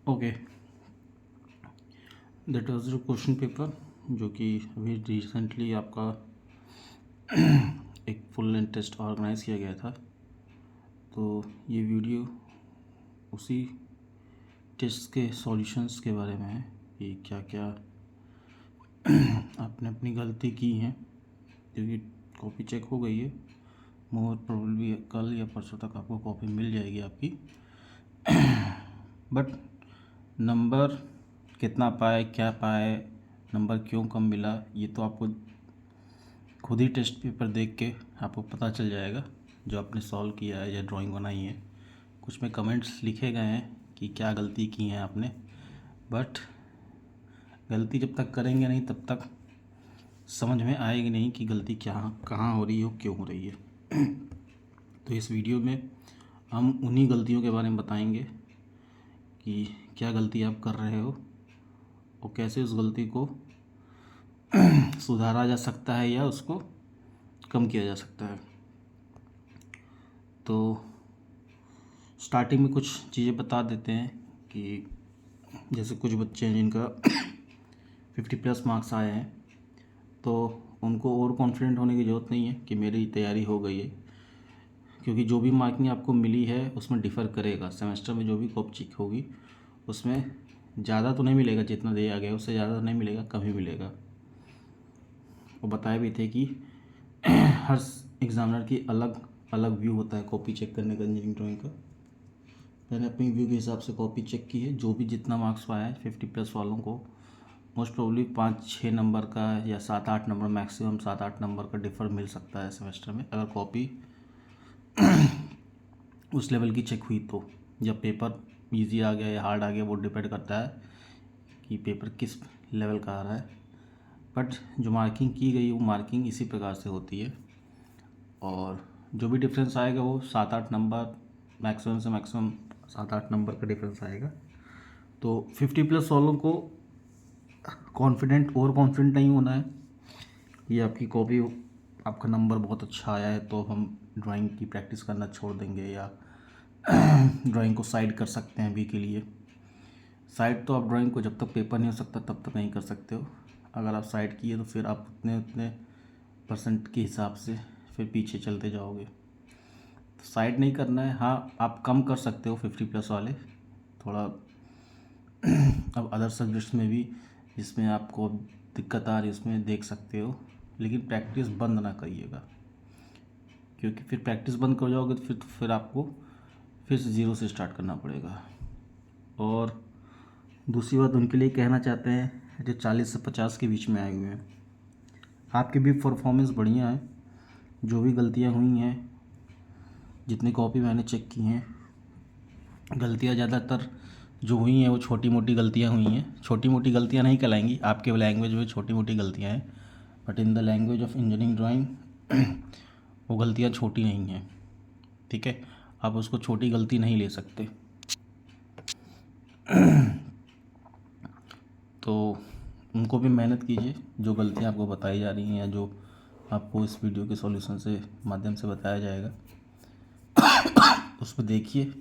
Okay, that was the question paper जो कि अभी रिसेंटली आपका एक फुल लेंथ टेस्ट ऑर्गेनाइज किया गया था। तो ये वीडियो उसी टेस्ट के सॉल्यूशंस के बारे में है कि क्या क्या आपने अपनी गलती की हैं, क्योंकि कॉपी चेक हो गई है। मोर प्रोबेबली कल या परसों तक आपको कॉपी मिल जाएगी आपकी। बट नंबर कितना पाए, क्या पाए, नंबर क्यों कम मिला, ये तो आपको खुद ही टेस्ट पेपर देख के आपको पता चल जाएगा जो आपने सॉल्व किया है या ड्राइंग बनाई है। कुछ में कमेंट्स लिखे गए हैं कि क्या गलती की है आपने, बट गलती जब तक करेंगे नहीं तब तक समझ में आएगी नहीं कि गलती क्या कहाँ हो रही है, क्यों हो रही है। तो इस वीडियो में हम उन्हीं गलतियों के बारे में बताएंगे कि क्या गलती आप कर रहे हो और कैसे उस गलती को सुधारा जा सकता है या उसको कम किया जा सकता है। तो स्टार्टिंग में कुछ चीज़ें बता देते हैं कि जैसे कुछ बच्चे हैं जिनका 50+ मार्क्स आए हैं, तो उनको और कॉन्फिडेंट होने की ज़रूरत नहीं है कि मेरी तैयारी हो गई है, क्योंकि जो भी मार्किंग आपको मिली है उसमें डिफ़र करेगा। सेमेस्टर में जो भी कॉपी चेक होगी उसमें ज़्यादा तो नहीं मिलेगा, जितना दिया गया उससे ज़्यादा तो नहीं मिलेगा, कम ही मिलेगा। वो बताए भी थे कि हर एग्ज़ामिनर की अलग अलग व्यू होता है कॉपी चेक करने का इंजीनियरिंग ड्राइंग का। मैंने अपनी व्यू के हिसाब से कॉपी चेक की है। जो भी जितना मार्क्स पाया है 50+ वालों को मोस्ट प्रोबेबली 5-6 नंबर का या 7-8 नंबर, मैक्सिमम 7-8 नंबर का डिफ़र मिल सकता है सेमेस्टर में, अगर कॉपी उस लेवल की चेक हुई। तो जब पेपर इजी आ गया या हार्ड आ गया वो डिपेंड करता है कि पेपर किस लेवल का आ रहा है। बट जो मार्किंग की गई वो मार्किंग इसी प्रकार से होती है, और जो भी डिफरेंस आएगा वो 7-8 नंबर, मैक्सिमम से मैक्सिमम 7-8 नंबर का डिफरेंस आएगा। तो 50+ वालों को ओवर कॉन्फिडेंट नहीं होना है। ये आपकी कॉपी, आपका नंबर बहुत अच्छा आया है तो हम ड्राइंग की प्रैक्टिस करना छोड़ देंगे या ड्राइंग को साइड कर सकते हैं अभी के लिए। साइड तो आप ड्राइंग को जब तक पेपर नहीं हो सकता तब तक नहीं कर सकते हो। अगर आप साइड किए तो फिर आप उतने उतने परसेंट के हिसाब से फिर पीछे चलते जाओगे। तो साइड नहीं करना है। हाँ, आप कम कर सकते हो 50+ वाले थोड़ा। अब अदर सब्जेक्ट्स में भी जिसमें आपको दिक्कत आ रही है उसमें देख सकते हो, लेकिन प्रैक्टिस बंद ना करिएगा, क्योंकि फिर प्रैक्टिस बंद कर जाओगे तो फिर आपको फिर से ज़ीरो से स्टार्ट करना पड़ेगा। और दूसरी बात उनके लिए कहना चाहते हैं जो 40 से 50 के बीच में आए हुए हैं, आपकी भी परफॉर्मेंस बढ़िया है। जो भी गलतियां हुई हैं, जितनी कॉपी मैंने चेक की हैं, गलतियां ज़्यादातर जो हुई हैं वो छोटी मोटी गलतियां हुई हैं। छोटी मोटी गलतियां नहीं कहलाएंगी, आपके लैंग्वेज में छोटी मोटी गलतियां हैं, but in the language of engineering drawing वो गलतियां छोटी नहीं हैं। ठीक है, आप उसको छोटी गलती नहीं ले सकते। तो उनको भी मेहनत कीजिए। जो गलतियां आपको बताई जा रही हैं या जो आपको इस वीडियो के सॉल्यूशन से माध्यम से बताया जाएगा, उसमें देखिए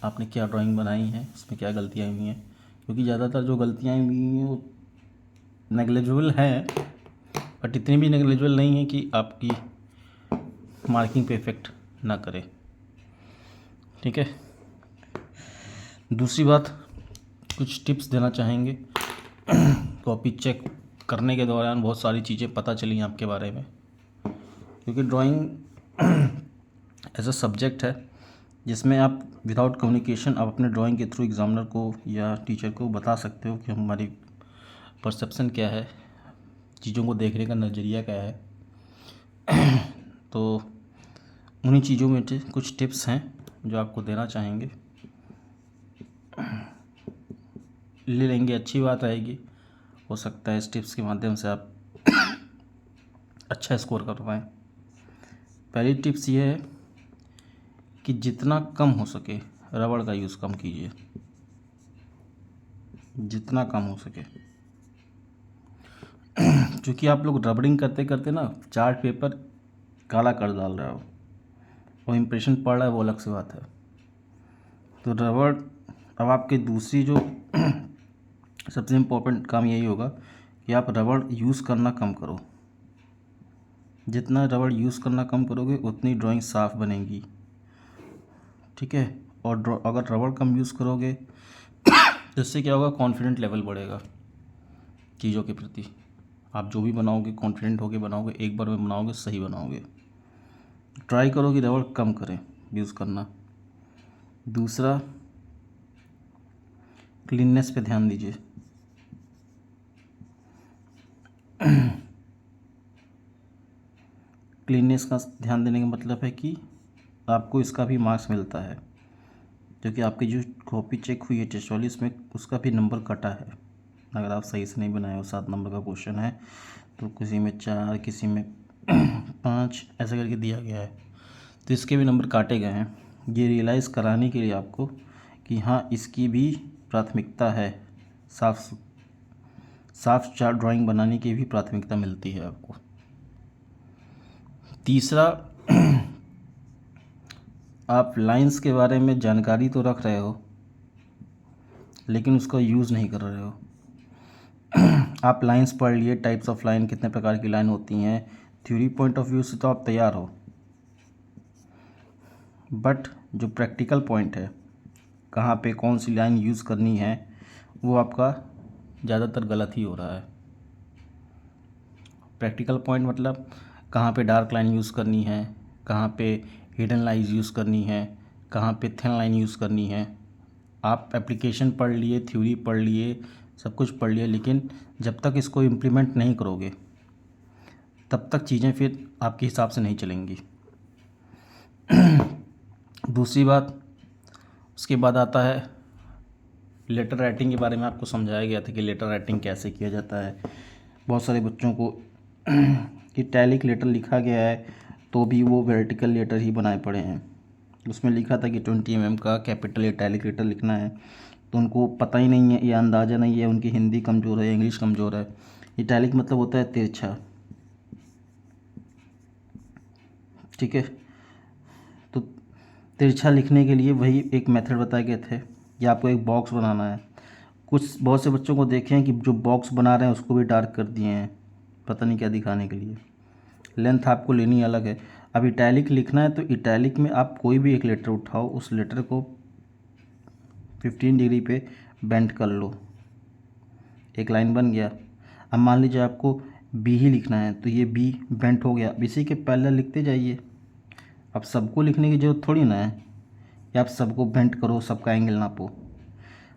आपने क्या ड्राइंग बनाई है, उसमें क्या गलतियाँ हुई हैं, क्योंकि ज़्यादातर जो गलतियाँ हुई हैं वो नेग्लिजिबल हैं, बट इतनी भी नेग्लिजिबल नहीं है कि आपकी मार्किंग पे इफेक्ट ना करे। ठीक है, दूसरी बात कुछ टिप्स देना चाहेंगे। कॉपी चेक करने के दौरान बहुत सारी चीज़ें पता चली आपके बारे में, क्योंकि ड्राइंग ऐसा सब्जेक्ट है जिसमें आप विदाउट कम्युनिकेशन आप अपने ड्राइंग के थ्रू एग्जामिनर को या टीचर को बता सकते हो कि हमारी परसेप्शन क्या है, चीज़ों को देखने का नज़रिया क्या है। तो उन्हीं चीज़ों में से कुछ टिप्स हैं जो आपको देना चाहेंगे, ले लेंगे अच्छी बात रहेगी। हो सकता है इस टिप्स के माध्यम से आप अच्छा स्कोर कर पाएँ। पहली टिप्स ये है कि जितना कम हो सके रबड़ का यूज़ कम कीजिए, जितना कम हो सके। क्योंकि आप लोग रबड़िंग करते करते ना चार्ट पेपर काला कर डाल रहे हो, वो इम्प्रेशन पड़ रहा है वो अलग सी बात है। तो रबड़ अब आपके दूसरी जो सबसे इम्पोर्टेंट काम यही होगा कि आप रबड़ यूज़ करना कम करो। जितना रबड़ यूज़ करना कम करोगे उतनी ड्राइंग साफ़ बनेगी, ठीक है। और अगर रबड़ कम यूज़ करोगे तो इससे क्या होगा, कॉन्फिडेंट लेवल बढ़ेगा चीज़ों के प्रति। आप जो भी बनाओगे कॉन्फिडेंट होके बनाओगे, एक बार में बनाओगे सही बनाओगे। ट्राई करो कि रबड़ कम करें यूज़ करना। दूसरा, क्लीननेस पे ध्यान दीजिए। क्लीननेस का ध्यान देने का मतलब है कि आपको इसका भी मार्क्स मिलता है, क्योंकि आपकी जो कॉपी चेक हुई है टेस्ट वाली, इसमें उसका भी नंबर कटा है। अगर आप सही से नहीं बनाए हो, 7 नंबर का क्वेश्चन है तो किसी में 4, किसी में 5 ऐसा करके दिया गया है, तो इसके भी नंबर काटे गए हैं। ये रियलाइज़ कराने के लिए आपको कि हाँ, इसकी भी प्राथमिकता है। साफ चार्ट ड्राइंग बनाने की भी प्राथमिकता मिलती है आपको। तीसरा, आप लाइंस के बारे में जानकारी तो रख रहे हो लेकिन उसका यूज़ नहीं कर रहे हो। आप लाइंस पढ़ लिए, टाइप्स ऑफ लाइन, कितने प्रकार की लाइन होती हैं, थ्योरी पॉइंट ऑफ व्यू से तो आप तैयार हो, बट जो प्रैक्टिकल पॉइंट है, कहाँ पे कौन सी लाइन यूज़ करनी है, वो आपका ज़्यादातर गलत ही हो रहा है। प्रैक्टिकल पॉइंट मतलब कहाँ पे डार्क लाइन यूज़ करनी है, कहाँ पे हिडन लाइन यूज़ करनी है, कहाँ पे थिन लाइन यूज़ करनी है। आप एप्लीकेशन पढ़ लिए, थ्योरी पढ़ लिए, सब कुछ पढ़ लिए, लेकिन जब तक इसको इम्प्लीमेंट नहीं करोगे तब तक चीज़ें फिर आपके हिसाब से नहीं चलेंगी। दूसरी बात, उसके बाद आता है लेटर राइटिंग के बारे में। आपको समझाया गया था कि लेटर राइटिंग कैसे किया जाता है। बहुत सारे बच्चों को इटैलिक लेटर लिखा गया है तो भी वो वर्टिकल लेटर ही बनाए पड़े हैं। उसमें लिखा था कि 20 mm का कैपिटल इटैलिक लेटर लिखना है, तो उनको पता ही नहीं है या अंदाज़ा नहीं है, उनकी हिंदी कमज़ोर है, इंग्लिश कमज़ोर है। इटैलिक मतलब होता है तिरछा, ठीक है। तो तिरछा लिखने के लिए वही एक मेथड बताए गए थे कि आपको एक बॉक्स बनाना है। बहुत से बच्चों को देखे हैं कि जो बॉक्स बना रहे हैं उसको भी डार्क कर दिए हैं, पता नहीं क्या दिखाने के लिए। लेंथ आपको लेनी अलग है। अब इटैलिक लिखना है तो इटैलिक में आप कोई भी एक लेटर उठाओ, उस लेटर को 15 डिग्री पे बेंड कर लो, एक लाइन बन गया। अब मान लीजिए आपको बी ही लिखना है तो ये बी बेंट हो गया, अब इसी के पैरेलल लिखते जाइए। अब सबको लिखने की ज़रूरत थोड़ी ना है कि आप सबको बेंट करो, सबका एंगल नापो।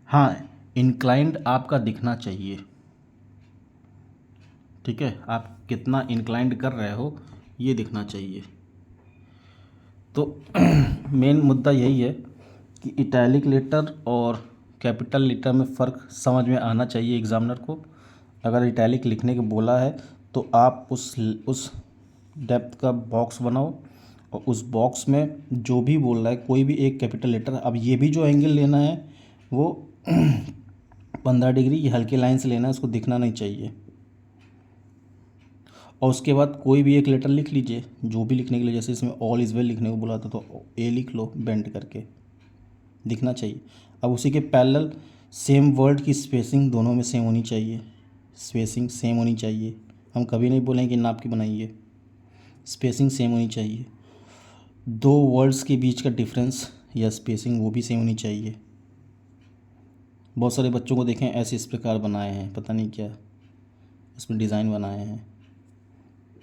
हाँ, इंक्लाइंड आपका दिखना चाहिए, ठीक है। आप कितना इंक्लाइंड कर रहे हो ये दिखना चाहिए। तो मेन मुद्दा यही है कि इटैलिक लेटर और कैपिटल लेटर में फ़र्क समझ में आना चाहिए एग्ज़ामिनर को। अगर इटैलिक लिखने को बोला है तो आप उस डेप्थ का बॉक्स बनाओ और उस बॉक्स में जो भी बोल रहा है कोई भी एक कैपिटल लेटर। अब ये भी जो एंगल लेना है वो 15 डिग्री ये हल्के लाइन से लेना है, उसको दिखना नहीं चाहिए। और उसके बाद कोई भी एक लेटर लिख लीजिए जो भी लिखने के लिए, जैसे इसमें ऑल इज़ वेल लिखने को बोला था तो ए लिख लो बेंड करके, दिखना चाहिए। अब उसी के पैरेलल सेम वर्ड की स्पेसिंग दोनों में सेम होनी चाहिए, स्पेसिंग सेम होनी चाहिए। हम कभी नहीं बोलेंगे कि नाप के बनाइए, स्पेसिंग सेम होनी चाहिए। दो वर्ड्स के बीच का डिफरेंस या स्पेसिंग वो भी सेम होनी चाहिए। बहुत सारे बच्चों को देखें ऐसे इस प्रकार बनाए हैं, पता नहीं क्या इसमें डिज़ाइन बनाए हैं।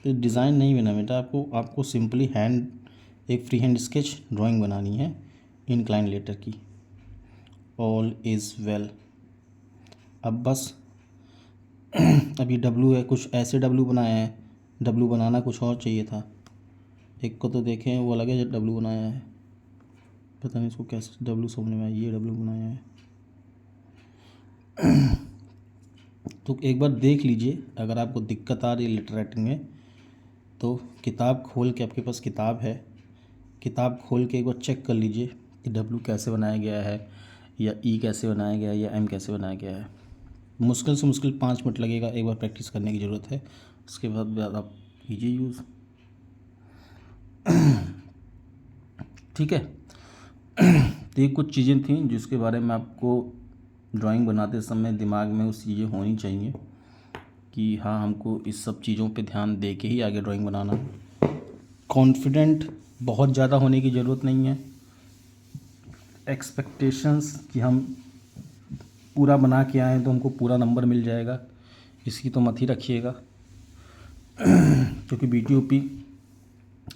तो डिज़ाइन नहीं बना बेटा, आपको सिंपली एक फ्री हैंड स्केच ड्राइंग बनानी है इंक्लाइन लेटर की, ऑल इज़ वेल। अब बस अभी डब्लू है, कुछ ऐसे डब्लू बनाए हैं, डब्लू बनाना कुछ और चाहिए था। एक को तो देखें वो अलग है जो डब्लू बनाया है, पता नहीं इसको कैसे डब्लू समझ में आया, ये डब्लू बनाया है। तो एक बार देख लीजिए, अगर आपको दिक्कत आ रही है लेटर राइटिंग में तो किताब खोल के, आपके पास किताब है, किताब खोल के एक बार चेक कर लीजिए कि डब्लू कैसे बनाया गया है या ई कैसे बनाया गया है या एम कैसे बनाया गया है। मुश्किल से मुश्किल 5 मिनट लगेगा, एक बार प्रैक्टिस करने की ज़रूरत है, उसके बाद आप कीजिए यूज़, ठीक है। तो ये कुछ चीज़ें थी जिसके बारे में आपको ड्राइंग बनाते समय दिमाग में उस चीज़ें होनी चाहिए कि हाँ हमको इस सब चीज़ों पे ध्यान दे के ही आगे ड्राइंग बनाना है। कॉन्फिडेंट बहुत ज़्यादा होने की ज़रूरत नहीं है। एक्सपेक्टेशंस कि हम पूरा बना के आए तो हमको पूरा नंबर मिल जाएगा, इसकी तो मत ही रखिएगा। क्योंकि BTOP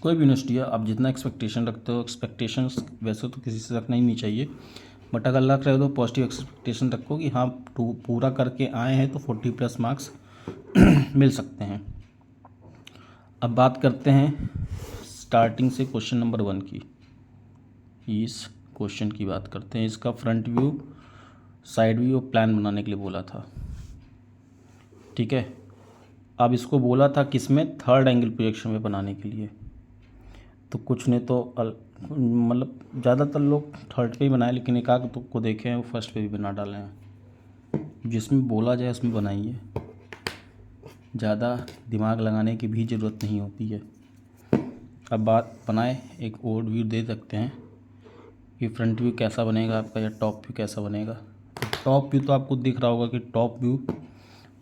कोई भी यूनिवर्सिटी है, आप जितना एक्सपेक्टेशन रखते हो, एक्सपेक्टेशंस वैसे तो किसी से रखना ही नहीं चाहिए, बट अगर रख रहे हो तो पॉजिटिव एक्सपेक्टेशन रखो कि हाँ पूरा करके आए हैं तो 40+ मार्क्स मिल सकते हैं। अब बात करते हैं स्टार्टिंग से क्वेश्चन नंबर 1 की। इस क्वेश्चन की बात करते हैं। इसका फ्रंट व्यू, साइड व्यू और प्लान बनाने के लिए बोला था, ठीक है। अब इसको बोला था किसमें, थर्ड एंगल प्रोजेक्शन में बनाने के लिए। तो कुछ ने तो मतलब ज़्यादातर लोग थर्ड पे ही बनाए, लेकिन एक आध को देखे हैं वो फर्स्ट पे भी बना डाले हैं। जिसमें बोला जाए उसमें बनाइए, ज़्यादा दिमाग लगाने की भी ज़रूरत नहीं होती है। अब बात बनाए, एक ओवर व्यू दे सकते हैं कि फ्रंट व्यू कैसा बनेगा आपका या टॉप व्यू कैसा बनेगा। तो टॉप व्यू तो आपको दिख रहा होगा कि टॉप व्यू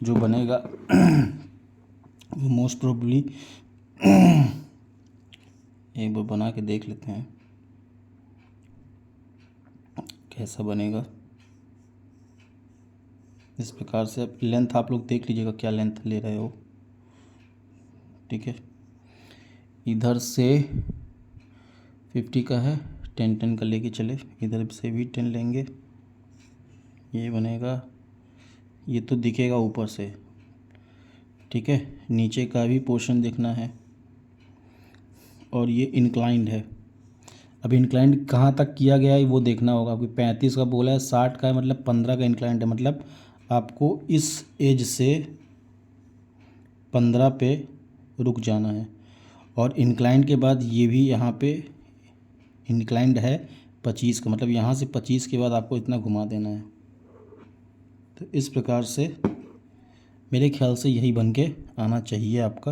जो बनेगा वो मोस्ट प्रोबेबली एक बार बना के देख लेते हैं कैसा बनेगा। इस प्रकार से अब लेंथ आप लोग देख लीजिएगा क्या लेंथ ले रहे हो, ठीक है। इधर से 50 का है, 10 का लेके चले, इधर से भी 10 लेंगे, ये बनेगा, ये तो दिखेगा ऊपर से, ठीक है। नीचे का भी पोर्शन देखना है और ये इंक्लाइंड है। अब इंक्लाइंड कहाँ तक किया गया है वो देखना होगा। अभी 35 का बोला है, 60 का है, मतलब 15 का इंक्लाइंड है। मतलब आपको इस एज से 15 पे रुक जाना है और इंक्लाइंड के बाद ये भी यहाँ पे इंक्लाइंड है 25 का, मतलब यहाँ से 25 के बाद आपको इतना घुमा देना है। तो इस प्रकार से मेरे ख्याल से यही बन के आना चाहिए आपका।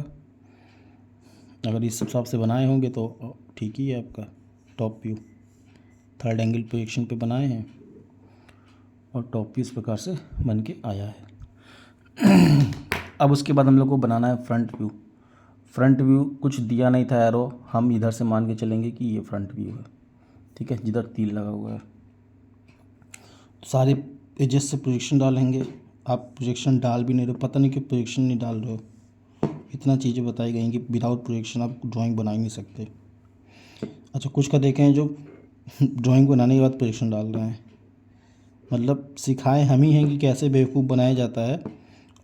अगर इस हिसाब से बनाए होंगे तो ठीक ही है आपका। Top view third angle projection पे बनाए हैं और टॉप व्यू इस प्रकार से बन के आया है। अब उसके बाद हम लोग को बनाना है फ्रंट व्यू। फ्रंट व्यू कुछ दिया नहीं था एरो, हम इधर से मान के चलेंगे कि ये फ्रंट व्यू है, ठीक है, जिधर तीर लगा हुआ है। सारे एजेस से प्रोजेक्शन डालेंगे। आप प्रोजेक्शन डाल भी नहीं रहे हो, पता नहीं क्यों प्रोजेक्शन नहीं डाल रहे हो। इतना चीज़ें बताई गई कि विदाउट प्रोजेक्शन आप ड्राइंग बना ही नहीं सकते। अच्छा, कुछ का देखें हैं जो ड्राइंग बनाने के बाद प्रोजेक्शन डाल रहे हैं, मतलब सिखाए हम ही हैं कि कैसे बेवकूफ़ बनाया जाता है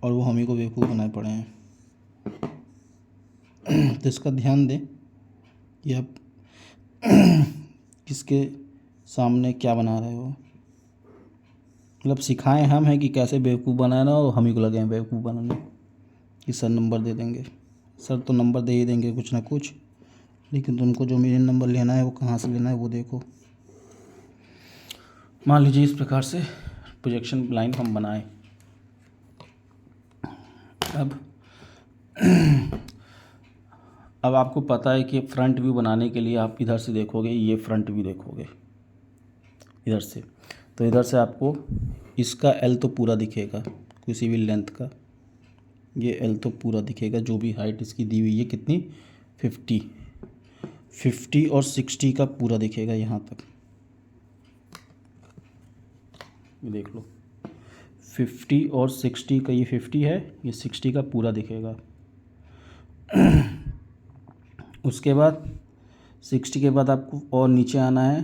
और वो हम ही को बेवकूफ़ बनाए पड़े हैं। तो इसका ध्यान दें कि आप किसके सामने क्या बना रहे हो। मतलब सिखाए हम हैं कि कैसे बेवकूफ़ बनाना, और हम ही को लगे हैं बेवकूफ़ बनाने कि सर नंबर दे देंगे। सर तो नंबर दे ही देंगे कुछ ना कुछ, लेकिन तुमको जो मेरे नंबर लेना है वो कहाँ से लेना है वो देखो। मान लीजिए इस प्रकार से प्रोजेक्शन लाइन हम बनाए। अब आपको पता है कि फ्रंट व्यू बनाने के लिए आप इधर से देखोगे, ये फ्रंट व्यू देखोगे इधर से, तो इधर से आपको इसका एल तो पूरा दिखेगा किसी भी लेंथ का, ये एल तो पूरा दिखेगा जो भी हाइट इसकी दी हुई है कितनी 50 और 60 का पूरा दिखेगा यहाँ तक। ये देख लो 50 और 60 का, ये 50 है, ये 60 का पूरा दिखेगा। उसके बाद 60 के बाद आपको और नीचे आना है,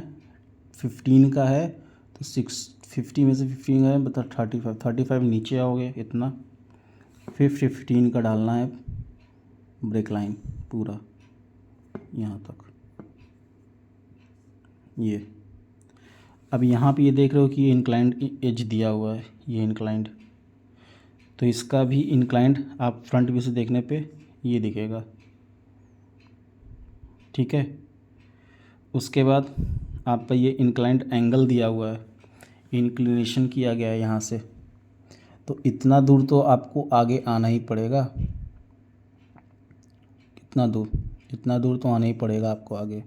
15 का है तो 50 में से 15 है मतलब 35 नीचे आओगे इतना, फिर 15 का डालना है ब्रेक लाइन पूरा यहाँ तक। ये अब यहाँ पे ये देख रहे हो कि ये इंक्लाइंड एज दिया हुआ है, ये इंक्लाइंड, तो इसका भी इंक्लाइंड आप फ्रंट व्यू से देखने पे ये दिखेगा, ठीक है। उसके बाद आपका ये इंक्लाइंड एंगल दिया हुआ है, इंक्लिनेशन किया गया है यहाँ से, तो इतना दूर तो आपको आगे आना ही पड़ेगा। कितना दूर, इतना दूर तो आना ही पड़ेगा आपको आगे।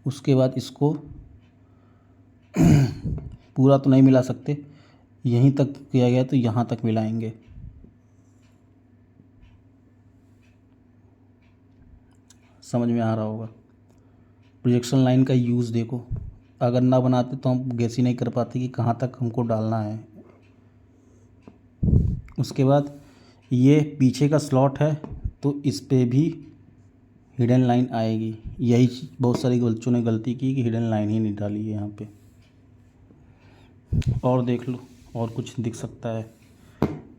उसके बाद इसको पूरा तो नहीं मिला सकते, यहीं तक किया गया तो यहाँ तक मिलाएंगे। समझ में आ रहा होगा। प्रोजेक्शन लाइन का यूज़ देखो, अगर ना बनाते तो हम गैस ही नहीं कर पाते कि कहाँ तक हमको डालना है। उसके बाद ये पीछे का स्लॉट है तो इस पे भी हिडन लाइन आएगी। यही बहुत सारे बच्चों ने गलती की कि हिडन लाइन ही नहीं डाली है यहाँ पे। और देख लो और कुछ दिख सकता है,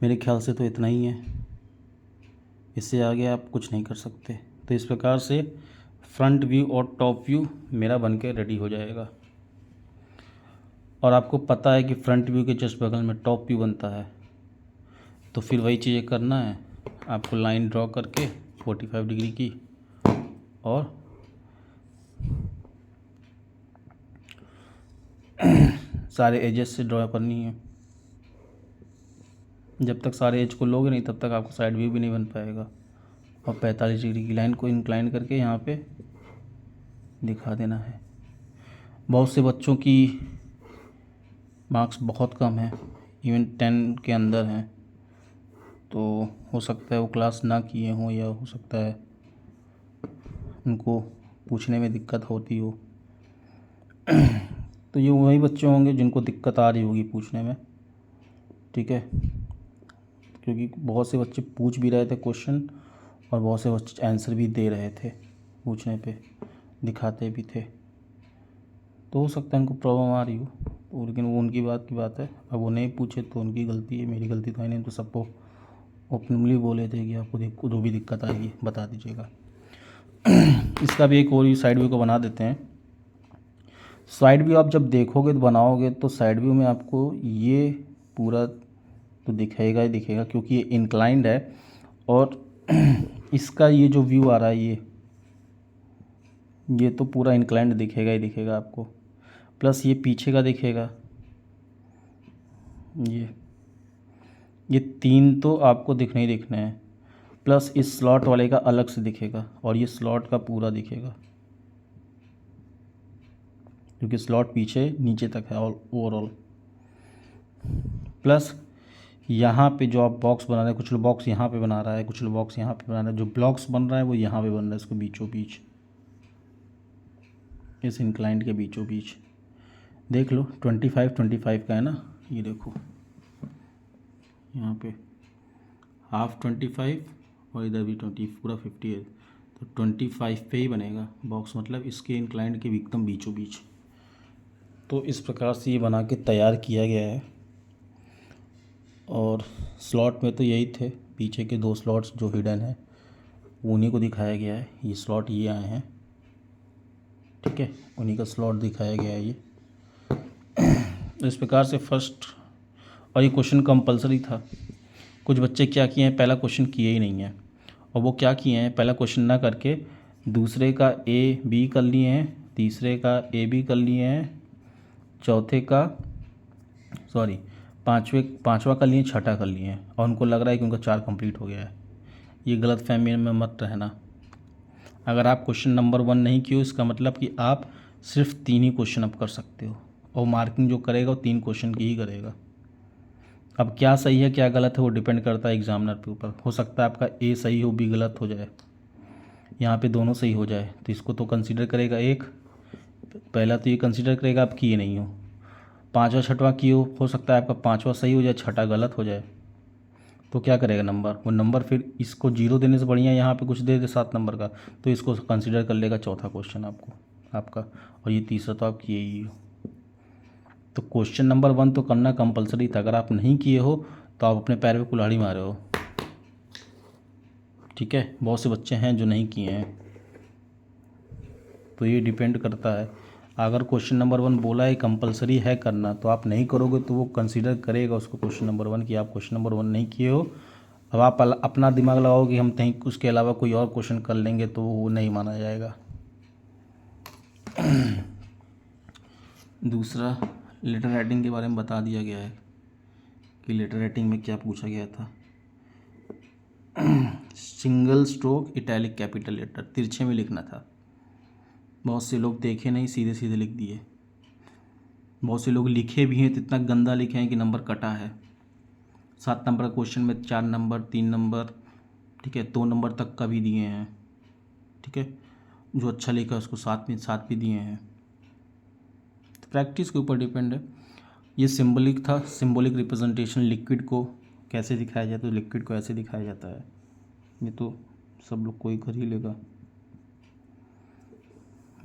मेरे ख्याल से तो इतना ही है, इससे आगे आप कुछ नहीं कर सकते। तो इस प्रकार से फ्रंट व्यू और टॉप व्यू मेरा बन के रेडी हो जाएगा। और आपको पता है कि फ्रंट व्यू के जस्ट बगल में टॉप व्यू बनता है, तो फिर वही चीज़ें करना है आपको, लाइन ड्रॉ करके 45 डिग्री की और सारे एजेस से ड्रॉ करनी है। जब तक सारे एज को लोगे नहीं तब तक आपको साइड व्यू भी नहीं बन पाएगा। और 45 डिग्री की लाइन को इंक्लाइन करके यहाँ पे दिखा देना है। बहुत से बच्चों की मार्क्स बहुत कम है, इवन 10 के अंदर हैं, तो हो सकता है वो क्लास ना किए हों या हो सकता है उनको पूछने में दिक्कत होती हो। तो ये वही बच्चे होंगे जिनको दिक्कत आ रही होगी पूछने में, ठीक है, क्योंकि बहुत से बच्चे पूछ भी रहे थे क्वेश्चन और बहुत से बच्चे आंसर भी दे रहे थे, पूछने पे दिखाते भी थे। तो हो सकता है उनको प्रॉब्लम आ रही हो, लेकिन वो उनकी बात की बात है। अब वो नहीं पूछे तो उनकी गलती है, मेरी गलती तो है नहीं। तो सबको ओपनली बोले थे कि आपको जो भी दिक्कत आएगी बता दीजिएगा। इसका भी एक और साइड व्यू को बना देते हैं। साइड व्यू आप जब देखोगे तो बनाओगे तो साइड व्यू में आपको ये पूरा तो दिखेगा ही दिखेगा, क्योंकि ये इंक्लाइंड है और इसका ये जो व्यू आ रहा है ये तो पूरा इंक्लाइंड दिखेगा ही दिखेगा आपको। प्लस ये पीछे का दिखेगा, ये 3 तो आपको दिखने ही दिखने हैं। प्लस इस स्लॉट वाले का अलग से दिखेगा और ये स्लॉट का पूरा दिखेगा, क्योंकि स्लॉट पीछे नीचे तक है ओवरऑल। प्लस यहाँ पे जो आप बॉक्स बना रहे हैं, कुछ लोग बॉक्स यहाँ पे बना रहा है, कुछ लोग बॉक्स यहाँ पे बना रहा है, जो ब्लॉक्स बन रहा है वो यहाँ पे बन रहा है, इसको बीचों बीच, इस इंक्लाइंड के बीचों बीच। देख लो 25 का है ना, ये देखो यहाँ पे हाफ 25 और इधर भी 20, पूरा 50 है, तो 25 पे ही बनेगा बॉक्स, मतलब इसके इंक्लाइंड के एकदम बीचों बीच। तो इस प्रकार से ये बना के तैयार किया गया है। और स्लॉट में तो यही थे, पीछे के 2 स्लॉट्स जो हिडन है उन्हीं को दिखाया गया है। ये स्लॉट ये आए हैं, ठीक है, उन्हीं का स्लॉट दिखाया गया है ये। तो इस प्रकार से फर्स्ट, और ये क्वेश्चन कंपलसरी था। कुछ बच्चे क्या किए हैं, पहला क्वेश्चन किए ही नहीं है, और वो क्या किए हैं, पहला क्वेश्चन ना करके दूसरे का ए बी कर लिए हैं, तीसरे का ए बी कर लिए हैं, चौथे का पाँचवा कर लिए, छठा कर लिए हैं, और उनको लग रहा है कि उनका 4 कंप्लीट हो गया है। ये गलत फहमी में मत रहना। अगर आप क्वेश्चन नंबर 1 नहीं किए हो, इसका मतलब कि आप सिर्फ 3 ही क्वेश्चन अब कर सकते हो, और मार्किंग जो करेगा वो 3 क्वेश्चन की ही करेगा। अब क्या सही है क्या गलत है वो डिपेंड करता है एग्जामिनर के ऊपर। हो सकता है आपका ए सही हो बी गलत हो जाए, यहाँ पे दोनों सही हो जाए, तो इसको तो कंसीडर करेगा एक, पहला तो ये कंसीडर करेगा आप किए नहीं हो। 5वां 6वां किए हो सकता है आपका 5वां सही हो जाए, 6ठा गलत हो जाए, तो क्या करेगा नंबर, वो नंबर फिर इसको 0 देने से बढ़िया यहाँ पे कुछ दे दे 7 नंबर का, तो इसको कंसीडर कर लेगा चौथा क्वेश्चन आपका, और ये तीसरा तो आप किए ही हो। तो क्वेश्चन नंबर 1 तो करना कंपलसरी था, अगर आप नहीं किए हो तो आप अपने पैर पे कुल्हाड़ी मारे हो, ठीक है। बहुत से बच्चे हैं जो नहीं किए हैं, तो ये डिपेंड करता है। अगर क्वेश्चन नंबर 1 बोला है कंपलसरी है करना, तो आप नहीं करोगे तो वो कंसीडर करेगा उसको क्वेश्चन नंबर 1 कि आप क्वेश्चन नंबर 1 नहीं किए हो। अब आप अपना दिमाग लगाओ कि हम कहीं उसके अलावा कोई और क्वेश्चन कर लेंगे, तो वो नहीं माना जाएगा। दूसरा, लेटर राइटिंग के बारे में बता दिया गया है कि लेटर राइटिंग में क्या पूछा गया था। Single stroke italic capital letter तिरछे में लिखना था। बहुत से लोग देखे नहीं, सीधे सीधे लिख दिए। बहुत से लोग लिखे भी हैं तो इतना गंदा लिखे हैं कि नंबर कटा है। 7 नंबर का क्वेश्चन में 4 नंबर, 3 नंबर, ठीक है, 2 नंबर तक का भी दिए हैं, ठीक है। जो अच्छा लिखा उसको 7 भी दिए हैं। तो प्रैक्टिस के ऊपर डिपेंड है। ये सिंबलिक था, सिंबलिक रिप्रेजेंटेशन। लिक्विड को कैसे दिखाया जाता है, तो लिक्विड को ऐसे दिखाया जाता है। ये तो सब लोग कोई कर ही लेगा।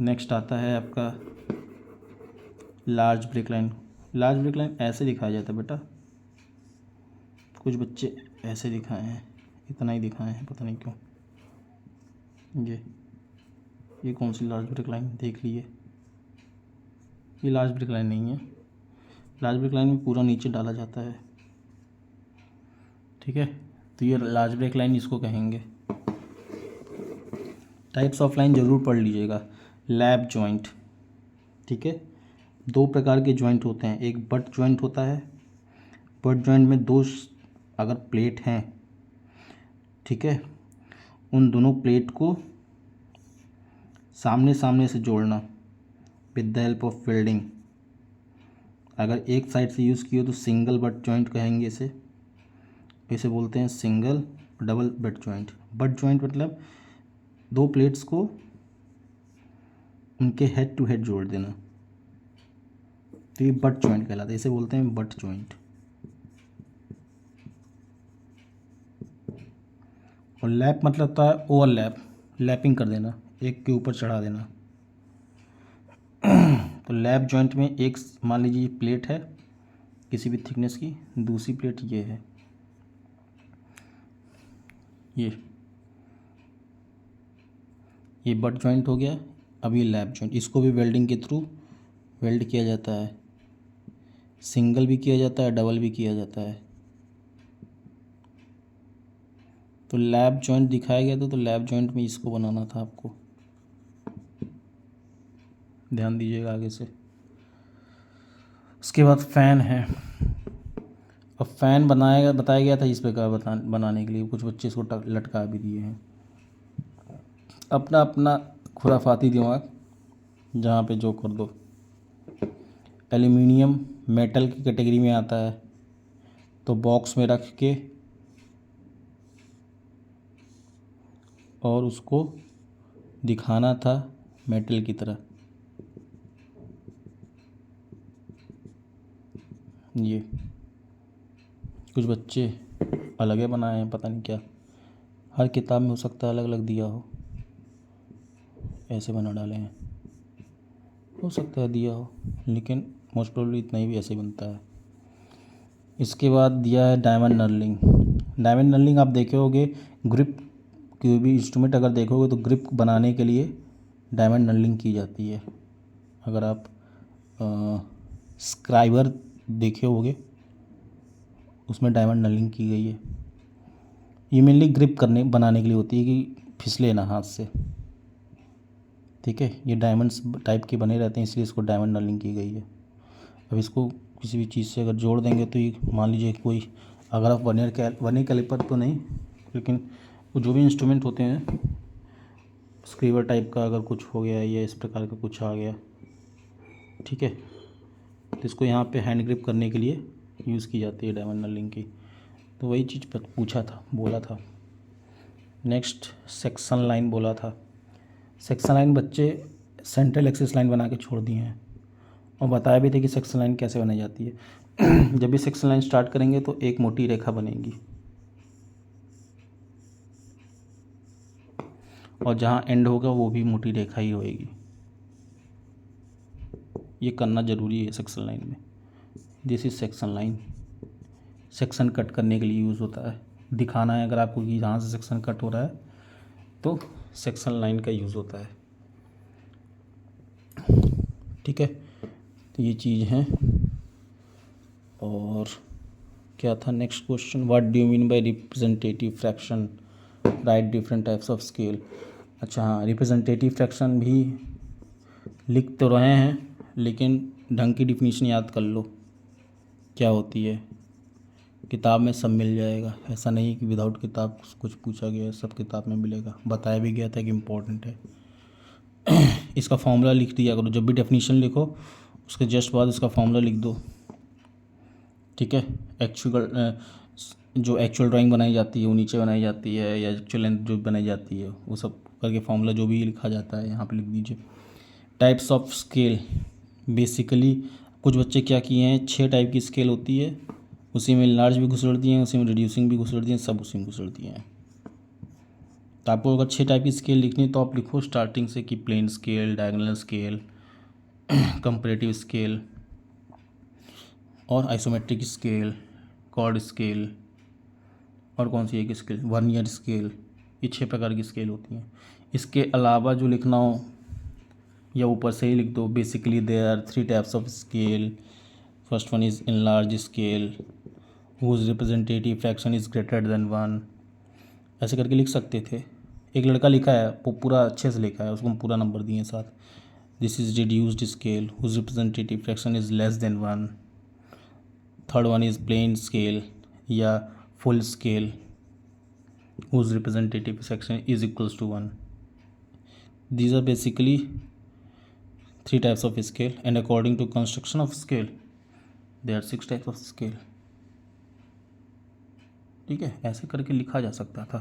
नेक्स्ट आता है आपका large break line. Large break line ऐसे दिखाया जाता है बेटा, कुछ बच्चे ऐसे दिखाए हैं, इतना ही दिखाए हैं, पता नहीं क्यों। ये कौन सी लार्ज ब्रेक लाइन देख लिए, ये लार्ज ब्रेक लाइन नहीं है। लार्ज ब्रेक लाइन में पूरा नीचे डाला जाता है, ठीक है। तो ये लार्ज ब्रेक लाइन इसको कहेंगे। टाइप्स ऑफ लाइन ज़रूर पढ़ लीजिएगा। लैप जॉइंट, ठीक है। 2 प्रकार के जॉइंट होते हैं, एक बट जॉइंट होता है। बट जॉइंट में 2 अगर प्लेट हैं, ठीक है, उन दोनों प्लेट को सामने सामने से जोड़ना with the help of welding. अगर एक साइड से यूज़ किए तो सिंगल बट जॉइंट कहेंगे इसे बोलते हैं single double butt joint. Butt joint मतलब 2 प्लेट्स को उनके हेड टू हेड जोड़ देना, तो ये बट जॉइंट कहलाता है, इसे बोलते हैं बट जॉइंट। और लैप मतलब होता है ओवरलैप, लैपिंग कर देना, एक के ऊपर चढ़ा देना। तो लैप जॉइंट में एक मान लीजिए प्लेट है किसी भी थिकनेस की, दूसरी प्लेट ये है, ये बट जॉइंट हो गया। अब ये लैप जॉइंट, इसको भी वेल्डिंग के थ्रू वेल्ड किया जाता है, सिंगल भी किया जाता है, डबल भी किया जाता है। तो लैप जॉइंट दिखाया गया था, तो लैप जॉइंट में इसको बनाना था आपको, ध्यान दीजिएगा आगे से। उसके बाद फ़ैन है। अब फ़ैन बताया गया था इस प्रकार बनाने के लिए, कुछ बच्चे इसको लटका भी दिए हैं। अपना अपना खुराफाती दिमाग, जहाँ पे जो कर दो। एल्युमिनियम मेटल की कैटेगरी में आता है, तो बॉक्स में रख के और उसको दिखाना था मेटल की तरह। ये कुछ बच्चे अलग ही बनाए हैं, पता नहीं क्या, हर किताब में हो सकता है अलग अलग दिया हो, ऐसे बना डाले हैं, हो सकता है दिया हो, लेकिन मोस्ट प्रोबेबली इतना ही भी ऐसे ही बनता है। इसके बाद दिया है डायमंड नर्लिंग। डायमंड नर्लिंग आप देखे होगे, ग्रिप कोई भी इंस्ट्रूमेंट अगर देखोगे तो ग्रिप बनाने के लिए डायमंड नर्लिंग की जाती है। अगर आप स्क्राइबर देखे होगे उसमें डायमंड नर्लिंग की गई है। ये मेनली ग्रिप बनाने के लिए होती है कि फिसले ना हाथ से, ठीक है। ये डायमंड्स टाइप के बने रहते हैं, इसलिए इसको डायमंड नर्लिंग की गई है। अब इसको किसी भी चीज़ से अगर जोड़ देंगे तो ये मान लीजिए कोई, अगर आप वर्नियर कैलिपर तो नहीं, लेकिन वो जो भी इंस्ट्रूमेंट होते हैं, स्क्रीवर टाइप का अगर कुछ हो गया या इस प्रकार का कुछ आ गया, ठीक है, तो इसको यहाँ पे हैंड ग्रिप करने के लिए यूज़ की जाती है डायमंड नर्लिंग की। तो वही चीज़ पूछा था, बोला था। नेक्स्ट सेक्शन लाइन बोला था। सेक्शन लाइन बच्चे सेंट्रल एक्सिस लाइन बना के छोड़ दिए हैं, और बताया भी था कि सेक्शन लाइन कैसे बनाई जाती है। जब भी सेक्शन लाइन स्टार्ट करेंगे तो एक मोटी रेखा बनेगी, और जहाँ एंड होगा वो भी मोटी रेखा ही होएगी। ये करना ज़रूरी है सेक्शन लाइन में। This is section line. Section cut करने के लिए यूज़ होता है, दिखाना है अगर आपको कि जहाँ से सेक्शन कट हो रहा है तो सेक्शन लाइन का यूज़ होता है, ठीक है। तो ये चीज़ है। और क्या था next question, what do you mean by representative fraction, right different types of scale. अच्छा हाँ, रिप्रेजेंटेटिव फ्रैक्शन भी लिख तो रहे हैं, लेकिन ढंग की डिफिनीशन याद कर लो क्या होती है। किताब में सब मिल जाएगा, ऐसा नहीं कि विदाउट किताब कुछ पूछा गया है, सब किताब में मिलेगा। बताया भी गया था कि इम्पोर्टेंट है। इसका फॉर्मूला लिख दिया करो, जब भी डेफिनेशन लिखो उसके जस्ट बाद उसका फॉर्मूला लिख दो, ठीक है। जो एक्चुअल ड्राइंग बनाई जाती है वो नीचे बनाई जाती है, या एक्चुअल लेंथ जो बनाई जाती है वो सब करके फॉर्मूला जो भी लिखा जाता है यहाँ पे लिख दीजिए। टाइप्स ऑफ स्केल, बेसिकली कुछ बच्चे क्या किए हैं, 6 टाइप की स्केल होती है, उसी में लार्ज भी घुसड़ दिए हैं, उसी में रिड्यूसिंग भी घुसड़ दिए हैं, सब उसी में घुसड़ दिए हैं। तो आपको अगर 6 टाइप की स्केल लिखनी है तो आप लिखो स्टार्टिंग से कि plain scale, diagonal scale, comparative scale और आइसोमेट्रिक स्केल, कॉर्ड स्केल, और कौन सी एक स्केल, वर्नियर स्केल। ये 6 प्रकार की स्केल होती हैं। इसके अलावा जो लिखना हो या ऊपर से ही लिख दो। Basically there are 3 types of scale, first one is in large scale whose representative fraction is greater than 1, ऐसे करके लिख सकते थे। एक लड़का लिखा है वो पूरा अच्छे से लिखा है, उसको हम पूरा नंबर दिए साथ। This is reduced scale whose representative fraction is less than 1। Third one is plane scale या full scale whose representative fraction is equals to 1. These are basically 3 types of scale, and according to construction of scale there are 6 types of scale. ठीक है, ऐसे करके लिखा जा सकता था।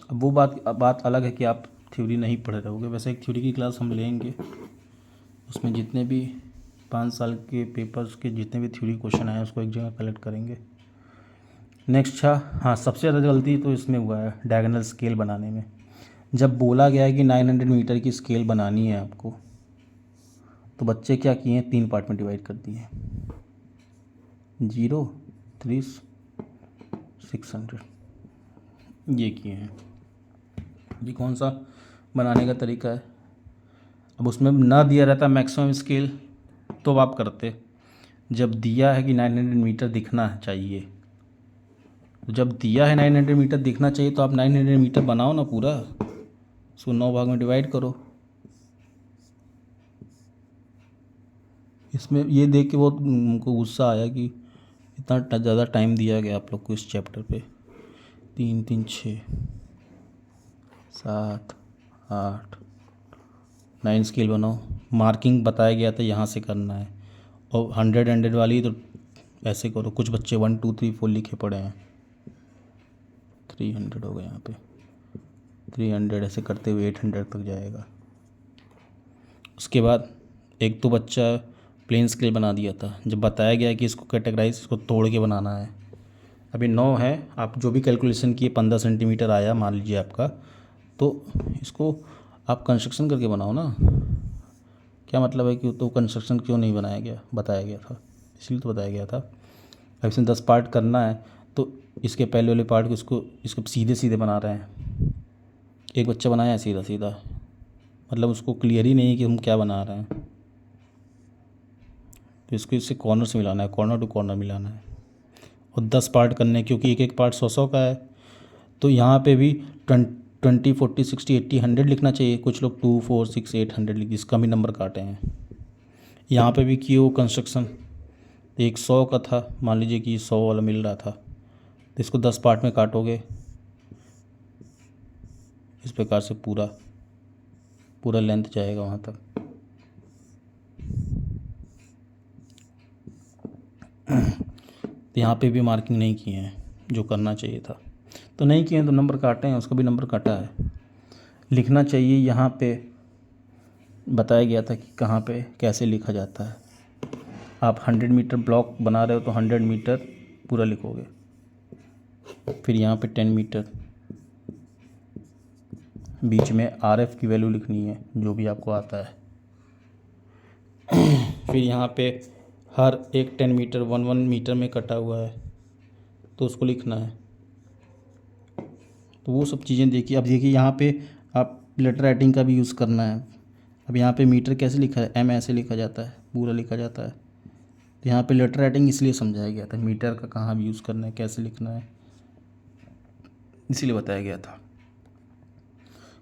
अब वो बात अलग है कि आप थ्योरी नहीं पढ़ रहे होगे। वैसे एक थ्योरी की क्लास हम लेंगे, उसमें जितने भी 5 साल के पेपर्स के जितने भी थ्योरी क्वेश्चन आए उसको एक जगह कलेक्ट करेंगे। नेक्स्ट था, हाँ, सबसे ज़्यादा गलती तो इसमें हुआ है डायगोनल स्केल बनाने में। जब बोला गया है कि 900 मीटर की स्केल बनानी है आपको, तो बच्चे क्या किए हैं, 3 पार्ट में डिवाइड कर दिए, 0, 30, 600 ये किए हैं। ये कौन सा बनाने का तरीका है। अब उसमें ना दिया रहता मैक्सिमम स्केल तो आप करते, जब दिया है कि 900 मीटर दिखना चाहिए, तो जब दिया है 900 मीटर दिखना चाहिए तो आप 900 मीटर बनाओ ना पूरा, उसको 9 भाग में डिवाइड करो। इसमें ये देख के बहुत उनको गुस्सा आया कि इतना ज़्यादा टाइम दिया गया आप लोग को इस चैप्टर पे। 3 3 6 7 8 9 स्केल बनाओ। मार्किंग बताया गया था यहाँ से करना है, और 100 वाली तो ऐसे करो। कुछ बच्चे 1 2 3 4 लिखे पड़े हैं, 300 हो गया यहाँ पे, 300 ऐसे करते हुए 800 तक जाएगा। उसके बाद एक तो बच्चा प्लेन स्केल बना दिया था, जब बताया गया कि इसको कैटेगराइज, इसको तोड़ के बनाना है। अभी 9 है, आप जो भी कैलकुलेशन किए 15 सेंटीमीटर आया मान लीजिए आपका, तो इसको आप कंस्ट्रक्शन करके बनाओ ना। क्या मतलब है कि तो कंस्ट्रक्शन क्यों नहीं बनाया गया, बताया गया था, इसलिए तो बताया गया था। अब इसमें 10 पार्ट करना है तो इसके पहले वाले पार्ट को इसको सीधे सीधे बना रहे हैं। एक बच्चा बनाया है सीधा सीधा, मतलब उसको क्लियर ही नहीं है कि हम क्या बना रहे हैं। तो इसको इससे कॉर्नर से मिलाना है, कॉर्नर टू कॉर्नर मिलाना है, और 10 पार्ट करने, क्योंकि एक एक पार्ट 100 का है। तो यहाँ पे भी 20 40 60 80 100 लिखना चाहिए। कुछ लोग 2 4 6 8 100 लिख, इसका भी नंबर काटे हैं। यहाँ पे भी किए वो कंस्ट्रक्शन, एक 100 का था, मान लीजिए कि 100 वाला मिल रहा था, तो इसको 10 पार्ट में काटोगे इस प्रकार से, पूरा लेंथ जाएगा वहाँ तक। तो यहाँ पे भी मार्किंग नहीं किए हैं जो करना चाहिए था, तो नहीं किए हैं तो नंबर काटे हैं, उसका भी नंबर काटा है। लिखना चाहिए, यहाँ पे बताया गया था कि कहाँ पे कैसे लिखा जाता है। आप 100 मीटर ब्लॉक बना रहे हो तो 100 मीटर पूरा लिखोगे, फिर यहाँ पे 10 मीटर, बीच में RF की वैल्यू लिखनी है जो भी आपको आता है। फिर यहाँ पे हर एक 10 मीटर 1 मीटर में कटा हुआ है तो उसको लिखना है। तो वो सब चीज़ें देखिए। अब देखिए यहाँ पे आप लेटर राइटिंग का भी यूज़ करना है। अब यहाँ पे मीटर कैसे लिखा है, M ऐसे लिखा जाता है, पूरा लिखा जाता है। तो यहाँ पे लेटर राइटिंग इसलिए समझाया गया था, मीटर का कहाँ भी यूज़ करना है, कैसे लिखना है, इसीलिए बताया गया था।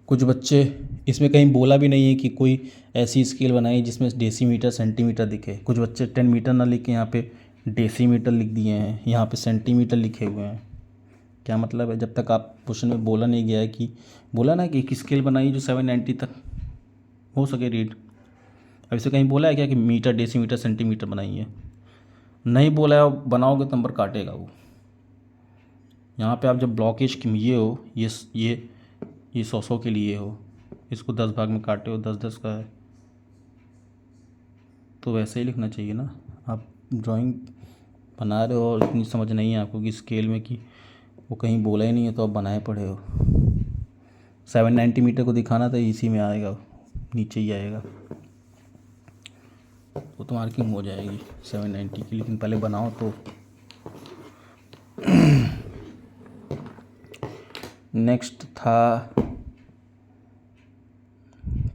कुछ बच्चे, इसमें कहीं बोला भी नहीं है कि कोई ऐसी स्केल बनाई जिसमें डेसीमीटर सेंटीमीटर दिखे। कुछ बच्चे 10 मीटर ना लिख के यहाँ पे डेसीमीटर लिख दिए हैं, यहाँ पे सेंटीमीटर लिखे हुए हैं। क्या मतलब है, जब तक आप क्वेश्चन में बोला नहीं गया है कि, बोला ना कि एक स्केल बनाई जो 790 तक हो सके रीड, अब इसे कहीं बोला है क्या कि मीटर डेसीमीटर सेंटीमीटर बनाइए? नहीं बोला है, बनाओगे तो नंबर काटेगा वो। यहाँ पे आप जब ब्लॉकेज ये हो, ये 100 के लिए हो, इसको 10 भाग में काटे हो, 10-10 का है, तो वैसे ही लिखना चाहिए ना। आप ड्राइंग बना रहे हो और इतनी समझ नहीं है आपको कि स्केल में, कि वो कहीं बोला ही नहीं है तो आप बनाए पड़े हो। 790 मीटर को दिखाना था, इसी में आएगा, नीचे ही आएगा, वो तो मार्किंग हो जाएगी 790 की, लेकिन पहले बनाओ तो। नेक्स्ट था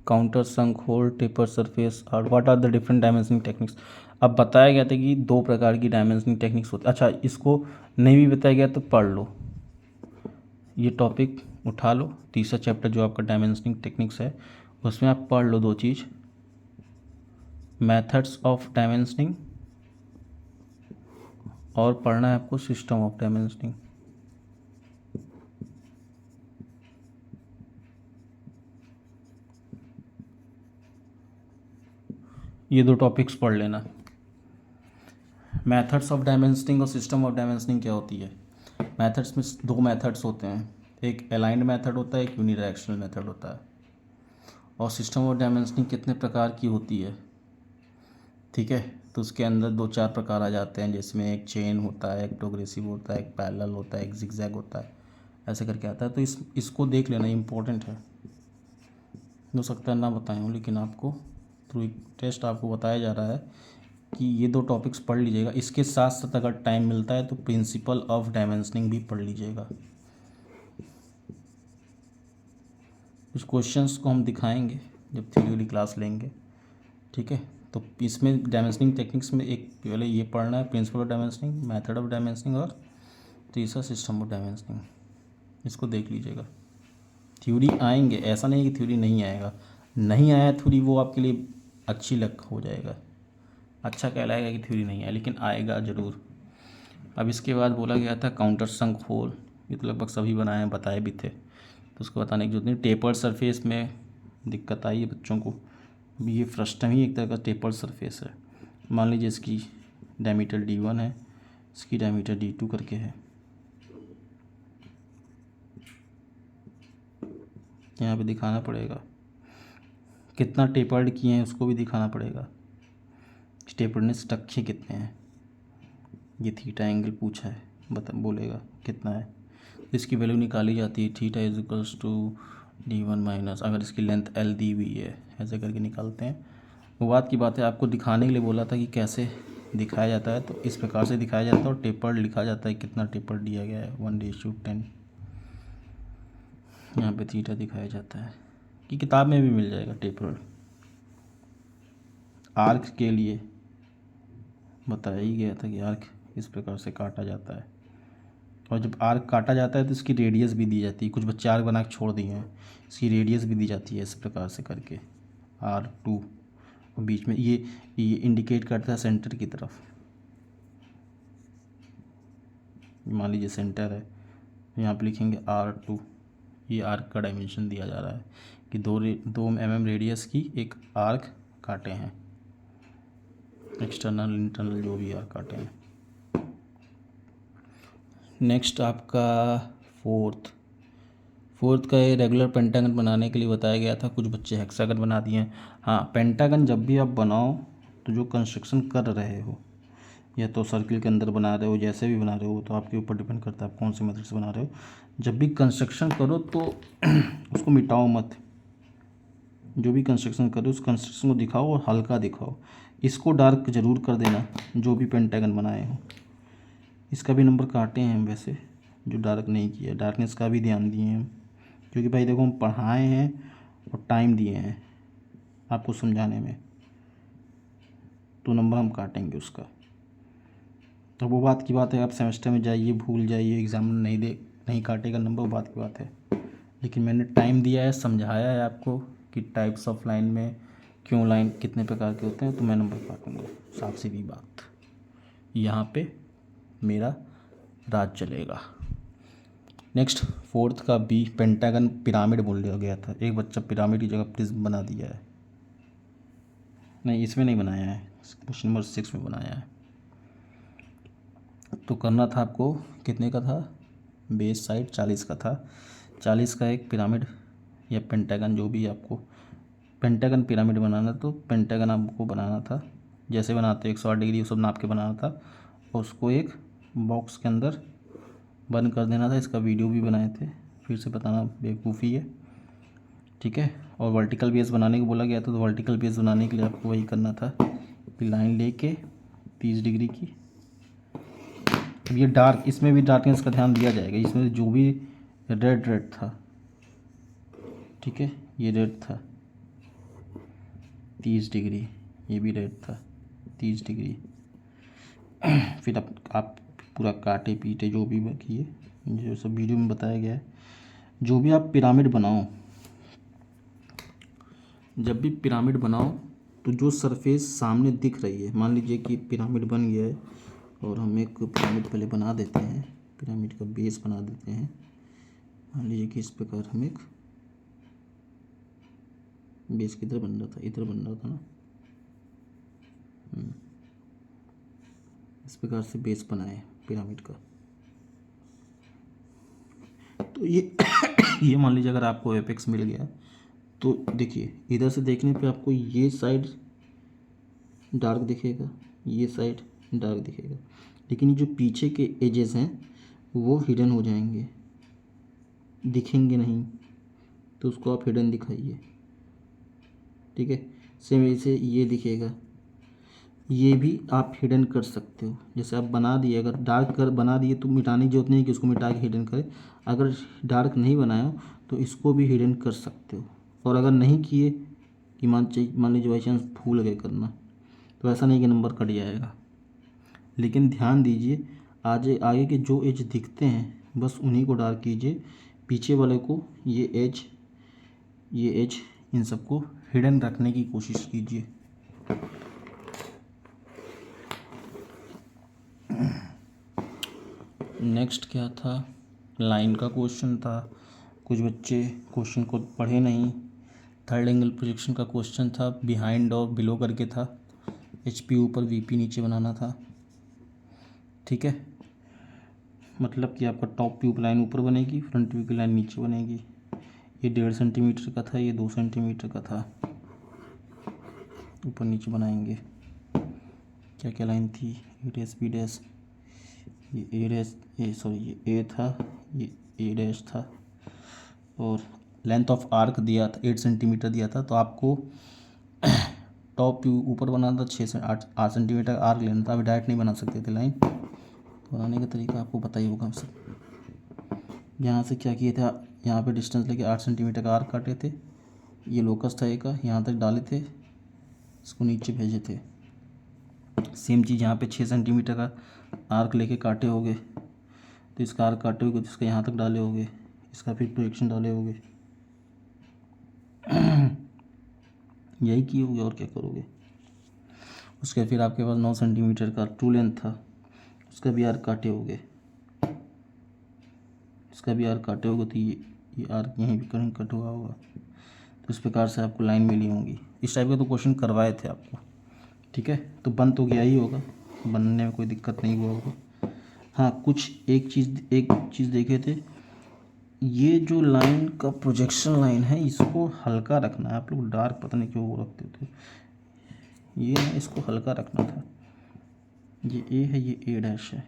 countersunk hole taper surface और what are the different dimensioning techniques. अब बताया गया था कि 2 प्रकार की डायमेंशनिंग टेक्निक्स होती। अच्छा, इसको नहीं भी बताया गया तो पढ़ लो, ये टॉपिक उठा लो, तीसरा चैप्टर जो आपका डायमेंशनिंग टेक्निक्स है उसमें आप पढ़ लो 2 चीज़, मेथड्स ऑफ डायमेंशनिंग और पढ़ना है आपको सिस्टम ऑफ डायमेंशनिंग। ये 2 टॉपिक्स पढ़ लेना। मेथड्स ऑफ डायमेंशनिंग और सिस्टम ऑफ डायमेंशनिंग क्या होती है? मेथड्स में 2 मेथड्स होते हैं, एक अलाइंड मेथड होता है, एक यूनिडायरेक्शनल मेथड होता है। और सिस्टम ऑफ डायमेंशनिंग कितने प्रकार की होती है, ठीक है, तो उसके अंदर 2-4 प्रकार आ जाते हैं, जिसमें एक चेन होता है, एक प्रोग्रेसिव होता है, एक पैरेलल होता है, एक जिगजैग होता है, ऐसे करके आता है। तो इसको देख लेना, इम्पोर्टेंट है। हो सकता है ना बताएं हूँ, लेकिन आपको थ्रू टेस्ट आपको बताया जा रहा है कि ये 2 टॉपिक्स पढ़ लीजिएगा। इसके साथ साथ अगर टाइम मिलता है तो प्रिंसिपल ऑफ डायमेंशनिंग भी पढ़ लीजिएगा। कुछ क्वेश्चंस को हम दिखाएंगे जब थ्योरी क्लास लेंगे, ठीक है। तो इसमें डायमेंशनिंग टेक्निक्स में एक पहले ये पढ़ना है, principle of dimensioning, method of dimensioning और तीसरा सिस्टम ऑफ डायमेंशनिंग। इसको देख लीजिएगा। थ्योरी आएंगे, ऐसा नहीं है कि थ्योरी नहीं आएगा, नहीं आया थ्योरी वो आपके लिए अच्छी लग हो जाएगा, अच्छा कहलाएगा कि थ्योरी नहीं है, लेकिन आएगा ज़रूर। अब इसके बाद बोला गया था काउंटर संक होल, ये तो लगभग सभी बनाए बताए भी थे, तो उसको बताने की जरूरत नहीं। टेपर्ड सरफेस में दिक्कत आई है बच्चों को, ये फ्रस्टम ही एक तरह का टेपर्ड सरफेस है। मान लीजिए इसकी डायमीटर D1 है, इसकी डायमीटर D2 करके है, यहाँ पे दिखाना पड़ेगा। कितना टेपर्ड किए हैं उसको भी दिखाना पड़ेगा, टेपर्डनेस रखे कितने हैं, ये थीटा एंगल पूछा है, बोलेगा कितना है, इसकी वैल्यू निकाली जाती है, theta is equals to D1 minus, अगर इसकी लेंथ L दी हुई है, ऐसे करके निकालते हैं। वो बात की बात है, आपको दिखाने के लिए बोला था कि कैसे दिखाया जाता है, तो इस प्रकार से दिखाया जाता है और टेपर्ड लिखा जाता है, कितना टेपर्ड दिया गया है 1:10। यहाँ पे थीटा दिखाया जाता है, कि किताब में भी मिल जाएगा टेपर्ड। आर्क के लिए बताया ही गया था कि आर्क इस प्रकार से काटा जाता है, और जब आर्क काटा जाता है तो इसकी रेडियस भी दी जाती है। कुछ बच्चे आर्क बना के छोड़ दिए हैं, इसकी रेडियस भी दी जाती है इस प्रकार से करके R2, और बीच में ये इंडिकेट करता है सेंटर की तरफ। मान लीजिए सेंटर है, यहाँ पे लिखेंगे R2, ये आर्क का डायमेंशन दिया जा रहा है कि 2 mm रेडियस की एक आर्क काटे हैं, एक्सटर्नल इंटरनल जो भी आर्क काटे हैं। नेक्स्ट आपका फोर्थ का ये रेगुलर पेंटागन बनाने के लिए बताया गया था, कुछ बच्चे हेक्सागन बना दिए हैं। हाँ, पेंटागन जब भी आप बनाओ तो जो कंस्ट्रक्शन कर रहे हो, या तो सर्किल के अंदर बना रहे हो, जैसे भी बना रहे हो, तो आपके ऊपर डिपेंड करता है आप कौन से मेथड से बना रहे हो। जब भी कंस्ट्रक्शन करो तो उसको मिटाओ मत, जो भी कंस्ट्रक्शन करो उस कंस्ट्रक्शन को दिखाओ और हल्का दिखाओ। इसको डार्क ज़रूर कर देना जो भी पेंटागन बनाए हो। इसका भी नंबर काटे हैं हम वैसे, जो डार्क नहीं किया, डार्कनेस का भी ध्यान दिए हैं, क्योंकि भाई देखो हम पढ़ाए हैं और टाइम दिए हैं आपको समझाने में, तो नंबर हम काटेंगे उसका। तो वो बात की बात है, आप सेमेस्टर में जाइए भूल जाइए, एग्ज़ाम नहीं काटेगा नंबर, वो बात की बात है। लेकिन मैंने टाइम दिया है, समझाया है आपको कि टाइप्स ऑफ लाइन में क्यों लाइन कितने प्रकार के होते हैं, तो मैं नंबर काटूँगा, साफ सीधी बात। यहाँ पे मेरा राज चलेगा। नेक्स्ट फोर्थ का B, पेंटागन पिरामिड बोल दिया गया था, एक बच्चा पिरामिड की जगह प्रिज्म बना दिया है। नहीं, इसमें नहीं बनाया है, क्वेश्चन नंबर 6 में बनाया है। तो करना था आपको, कितने का था, बेस साइड 40 का था, 40 का एक पिरामिड या पेंटागन, जो भी आपको पेंटागन पिरामिड बनाना, तो पेंटागन आपको बनाना था, जैसे बनाते 108 डिग्री वो सब नाप के बनाना था, और उसको एक बॉक्स के अंदर बंद कर देना था। इसका वीडियो भी बनाए थे, फिर से बताना बेवकूफ़ी है, ठीक है। और वर्टिकल बेस बनाने को बोला गया था, तो वर्टिकल बेस बनाने के लिए आपको वही करना था कि लाइन लेके 30 डिग्री की। अब ये डार्क, इसमें भी डार्कनेस का ध्यान दिया जाएगा, इसमें जो भी रेड था, ठीक है, ये रेड था 30 डिग्री, ये भी रेड था 30 डिग्री। फिर आप पूरा काटे पीटे जो भी किए, जो सब वीडियो में बताया गया है। जो भी आप पिरामिड बनाओ, जब भी पिरामिड बनाओ तो जो सरफेस सामने दिख रही है, मान लीजिए कि पिरामिड बन गया है और हम एक पिरामिड पहले बना देते हैं, पिरामिड का बेस बना देते हैं। मान लीजिए कि इस प्रकार हम एक बेस किधर बन रहा था, इधर बन रहा था ना, इस प्रकार से बेस बनाए पिरामिड का। तो ये मान लीजिए अगर आपको एपेक्स मिल गया, तो देखिए इधर से देखने पे आपको ये साइड डार्क दिखेगा, ये साइड डार्क दिखेगा, लेकिन ये जो पीछे के एजेस हैं वो हिडन हो जाएंगे, दिखेंगे नहीं, तो उसको आप हिडन दिखाइए, ठीक है। सेम ऐसे ये दिखेगा, ये भी आप हिडन कर सकते हो। जैसे आप बना दिए, अगर डार्क कर बना दिए तो मिटाने की जरूरत नहीं है कि उसको मिटा के हिडन करें। अगर डार्क नहीं बनाया तो इसको भी हिडन कर सकते हो। और अगर नहीं किए कि मान लीजिए बाई चांस भूल गए करना, तो ऐसा नहीं कि नंबर कट जाएगा। लेकिन ध्यान दीजिए, आगे के जो एज दिखते हैं बस उन्हीं को डार्क कीजिए, पीछे वाले को ये एज इन सबको हिडन रखने की कोशिश कीजिए। नेक्स्ट क्या था, लाइन का क्वेश्चन था। कुछ बच्चे क्वेश्चन को पढ़े नहीं। थर्ड एंगल प्रोजेक्शन का क्वेश्चन था, बिहाइंड और बिलो करके था, HP ऊपर VP नीचे बनाना था, ठीक है। मतलब कि आपका टॉप व्यू लाइन ऊपर बनेगी, फ्रंट व्यू की लाइन नीचे बनेगी। ये 1.5 सेंटीमीटर का था, ये 2 सेंटीमीटर का था, ऊपर नीचे बनाएंगे। क्या क्या लाइन थी, A डैश B डैश, ये A डैश ये A था, ये A डैश था, और लेंथ ऑफ आर्क दिया था 8 सेंटीमीटर दिया था। तो आपको टॉप व्यू ऊपर बनाना था, 6 से 8 सेंटीमीटर आर्क लेना था। अभी डायरेक्ट नहीं बना सकते थे लाइन, बनाने का तरीका आपको पता ही होगा सब। यहाँ से क्या किए थे, यहाँ पे डिस्टेंस लेके 8 सेंटीमीटर का आर्क काटे थे, ये लोकस था एक का, यहाँ तक डाले थे, इसको नीचे भेजे थे। सेम चीज़ यहाँ पे 6 सेंटीमीटर का आर्क लेके काटे होगे, तो इसका आर्क काटे होगे, जिसका यहाँ तक डाले होगे, इसका फिर प्रोजेक्शन डाले होगे। यही किए होगे, और क्या करोगे। उसके फिर आपके पास 9 सेंटीमीटर का ट्रू लेंथ था, उसका भी आर्क काटे होगे, इसका भी आर्क काटे होगे, तो ये आर्क यहीं भी कहीं कट हुआ होगा। तो इस प्रकार से आपको लाइन मिली होंगी। इस टाइप के तो क्वेश्चन करवाए थे आपको, ठीक है। तो बन तो गया ही होगा, बनने में कोई दिक्कत नहीं हुआ होगा। हाँ, कुछ एक चीज़ देखे थे, ये जो लाइन का प्रोजेक्शन लाइन है इसको हल्का रखना है। आप लोग डार्क पता नहीं क्यों वो रखते थे, ये ना इसको हल्का रखना था। ये A है, ये A डैश है,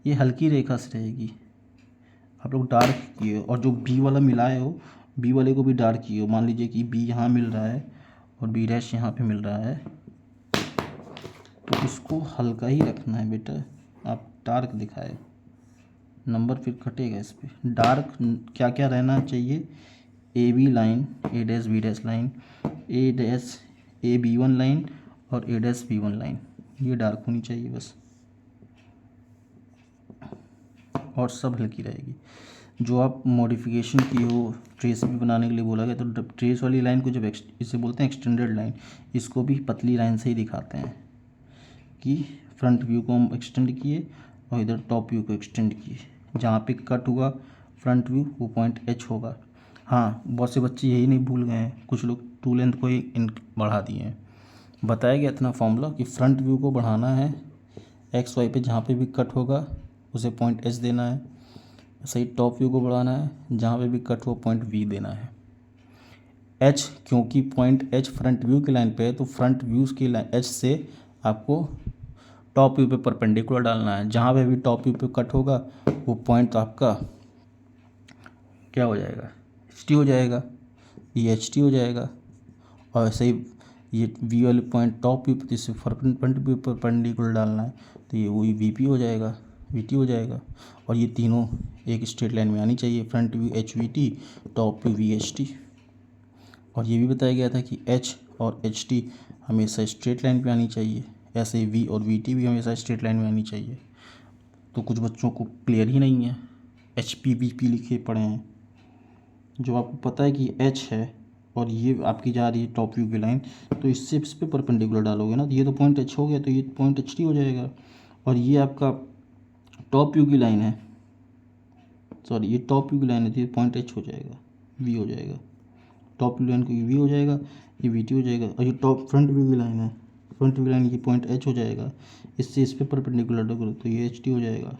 ये हल्की रेखा से रहेगी। आप लोग डार्क किए हो, और जो B वाला मिलाए हो, B वाले को भी डार्क किए हो। मान लीजिए कि B यहाँ मिल रहा है और B डैश यहाँ पे मिल रहा है, तो इसको हल्का ही रखना है बेटा। आप डार्क दिखाए, नंबर फिर कटेगा इस पर। डार्क क्या क्या रहना चाहिए, AB line, A dash B dash line, A dash AB1 line और A डैश B1 लाइन, ये डार्क होनी चाहिए बस, और सब हल्की रहेगी। जो आप मॉडिफिकेशन की हो, ट्रेस भी बनाने के लिए बोला गया, तो ट्रेस वाली लाइन को जब इसे बोलते हैं एक्सटेंडेड लाइन, इसको भी पतली लाइन से ही दिखाते हैं कि फ्रंट व्यू को हम एक्सटेंड किए और इधर टॉप व्यू को एक्सटेंड किए। जहाँ पे कट हुआ फ्रंट व्यू, वो पॉइंट H होगा। हाँ, बहुत से बच्चे यही नहीं भूल गए हैं, कुछ लोग टू लेंथ को ही बढ़ा दिए हैं, बताया गया इतना फॉर्मूला कि फ्रंट व्यू को बढ़ाना है, एक्स वाई पे जहाँ पे भी कट होगा उसे पॉइंट एच देना है, सही टॉप व्यू को बढ़ाना है, जहाँ पे भी कट हो पॉइंट वी देना है। एच, क्योंकि पॉइंट एच फ्रंट व्यू की लाइन पे है तो फ्रंट व्यूज़ की लाइन एच से आपको टॉप व्यू पे परपेंडिकुलर डालना है, जहाँ पे भी टॉप व्यू पे कट होगा वो पॉइंट आपका क्या हो जाएगा, एच टी हो जाएगा, ये एच टी हो जाएगा। और ऐसे ही ये वी वाले पॉइंट टॉप व्यू पे जिससे फ्रंट व्यू पर परपेंडिकुलर डालना है तो ये वही वी पी हो जाएगा, वी टी हो जाएगा। और ये तीनों एक स्ट्रेट लाइन में आनी चाहिए, front view H we T, top view V H T. और ये भी बताया गया था कि एच और एच टी हमेशा स्ट्रेट लाइन पे आनी चाहिए, ऐसे ही वी और वी टी भी हमेशा स्ट्रेट लाइन में आनी चाहिए। तो कुछ बच्चों को क्लियर ही नहीं है, एच पी वी पी लिखे पड़े हैं। जो आपको पता है कि एच है और ये आपकी जा रही है टॉप व्यू की लाइन, तो इससे इस पर परपेंडिकुलर डालोगे ना, तो ये तो पॉइंट एच हो गया, तो ये पॉइंट एच टी हो जाएगा। और ये आपका टॉप व्यू की लाइन है, सॉरी ये टॉप व्यू की लाइन है, तो ये पॉइंट एच हो जाएगा, वी हो जाएगा। टॉप व्यू लाइन को वी हो जाएगा, ये वी टी हो जाएगा। और ये टॉप फ्रंट व्यू की लाइन है, फ्रंट व्यू लाइन ये पॉइंट एच हो जाएगा, इससे इस पर परपेंडिकुलर डालो तो ये एच टी हो जाएगा।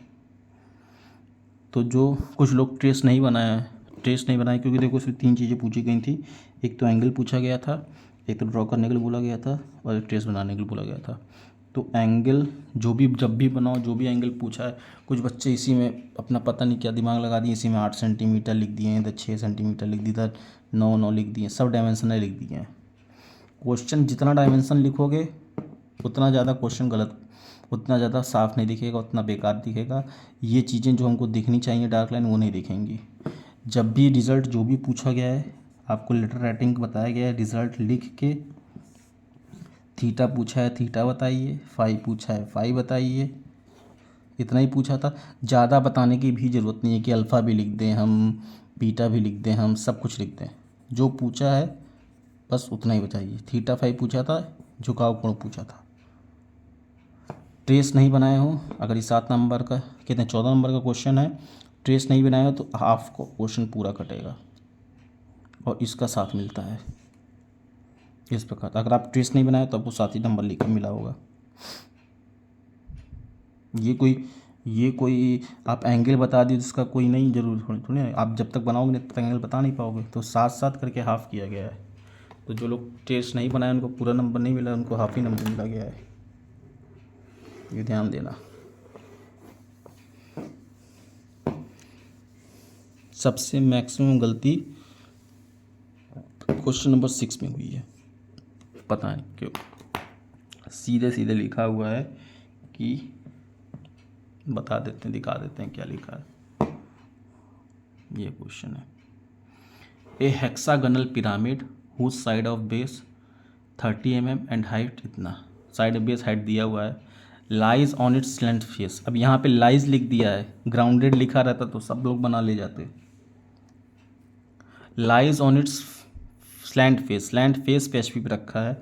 तो जो कुछ लोग ट्रेस नहीं बनाया, क्योंकि देखो इसमें 3 चीज़ें पूछी गई थी, एक तो एंगल पूछा गया था, एक तो ड्रॉ करने के लिए बोला गया था, और एक ट्रेस बनाने के लिए बोला गया था। तो एंगल जो भी जब भी बनाओ, जो भी एंगल पूछा है, कुछ बच्चे इसी में अपना पता नहीं क्या दिमाग लगा दिए, इसी में 8 सेंटीमीटर लिख दिए हैं, इधर 6 सेंटीमीटर लिख दिया, इधर 9 लिख दिए, सब डायमेंशन लिख दिए हैं। क्वेश्चन जितना डायमेंशन लिखोगे उतना ज़्यादा क्वेश्चन गलत, उतना ज़्यादा साफ नहीं दिखेगा, उतना बेकार दिखेगा। ये चीज़ें जो हमको दिखनी चाहिए डार्क लाइन वो नहीं दिखेंगी। जब भी रिज़ल्ट जो भी पूछा गया है, आपको लेटर राइटिंग बताया गया है, रिज़ल्ट लिख के थीटा पूछा है थीटा बताइए, फाई पूछा है फाई बताइए, इतना ही पूछा था। ज़्यादा बताने की भी ज़रूरत नहीं है कि अल्फ़ा भी लिख दें हम, बीटा भी लिख दें हम, सब कुछ लिख दें। जो पूछा है बस उतना ही बताइए। थीटा फाई पूछा था, झुकाव कोण पूछा था। ट्रेस नहीं बनाए हो, अगर ये 7 नंबर का कितने 14 नंबर का क्वेश्चन है, ट्रेस नहीं बनाए हो तो हाफ को क्वेश्चन पूरा कटेगा और इसका साथ मिलता है इस प्रकार। अगर आप ट्रेस नहीं बनाए तो आपको 7 ही नंबर लिखा मिला होगा। ये कोई आप एंगल बता दिए जिसका कोई नहीं जरूर थोड़ी है, आप जब तक बनाओगे नहीं तब तक एंगल बता नहीं पाओगे। तो 7 करके हाफ किया गया है। तो जो लोग ट्रेस नहीं बनाए उनको पूरा नंबर नहीं मिला, उनको हाफ ही नंबर मिला गया है, ये ध्यान देना। सबसे मैक्सिमम गलती क्वेश्चन नंबर 6 में हुई है, पता नहीं क्यों। सीधे सीधे लिखा हुआ है कि बता देते हैं, दिखा देते हैं क्या लिखा है। ये क्वेश्चन है, a hexagonal pyramid whose side of base 30 mm and height इतना, साइड ऑफ बेस हाइट दिया हुआ है, lies on its slant face. अब यहाँ पे लाइज लिख दिया है, ग्राउंडेड लिखा रहता तो सब लोग बना ले जाते। Lies on its slant face पे एच पी पे रखा है,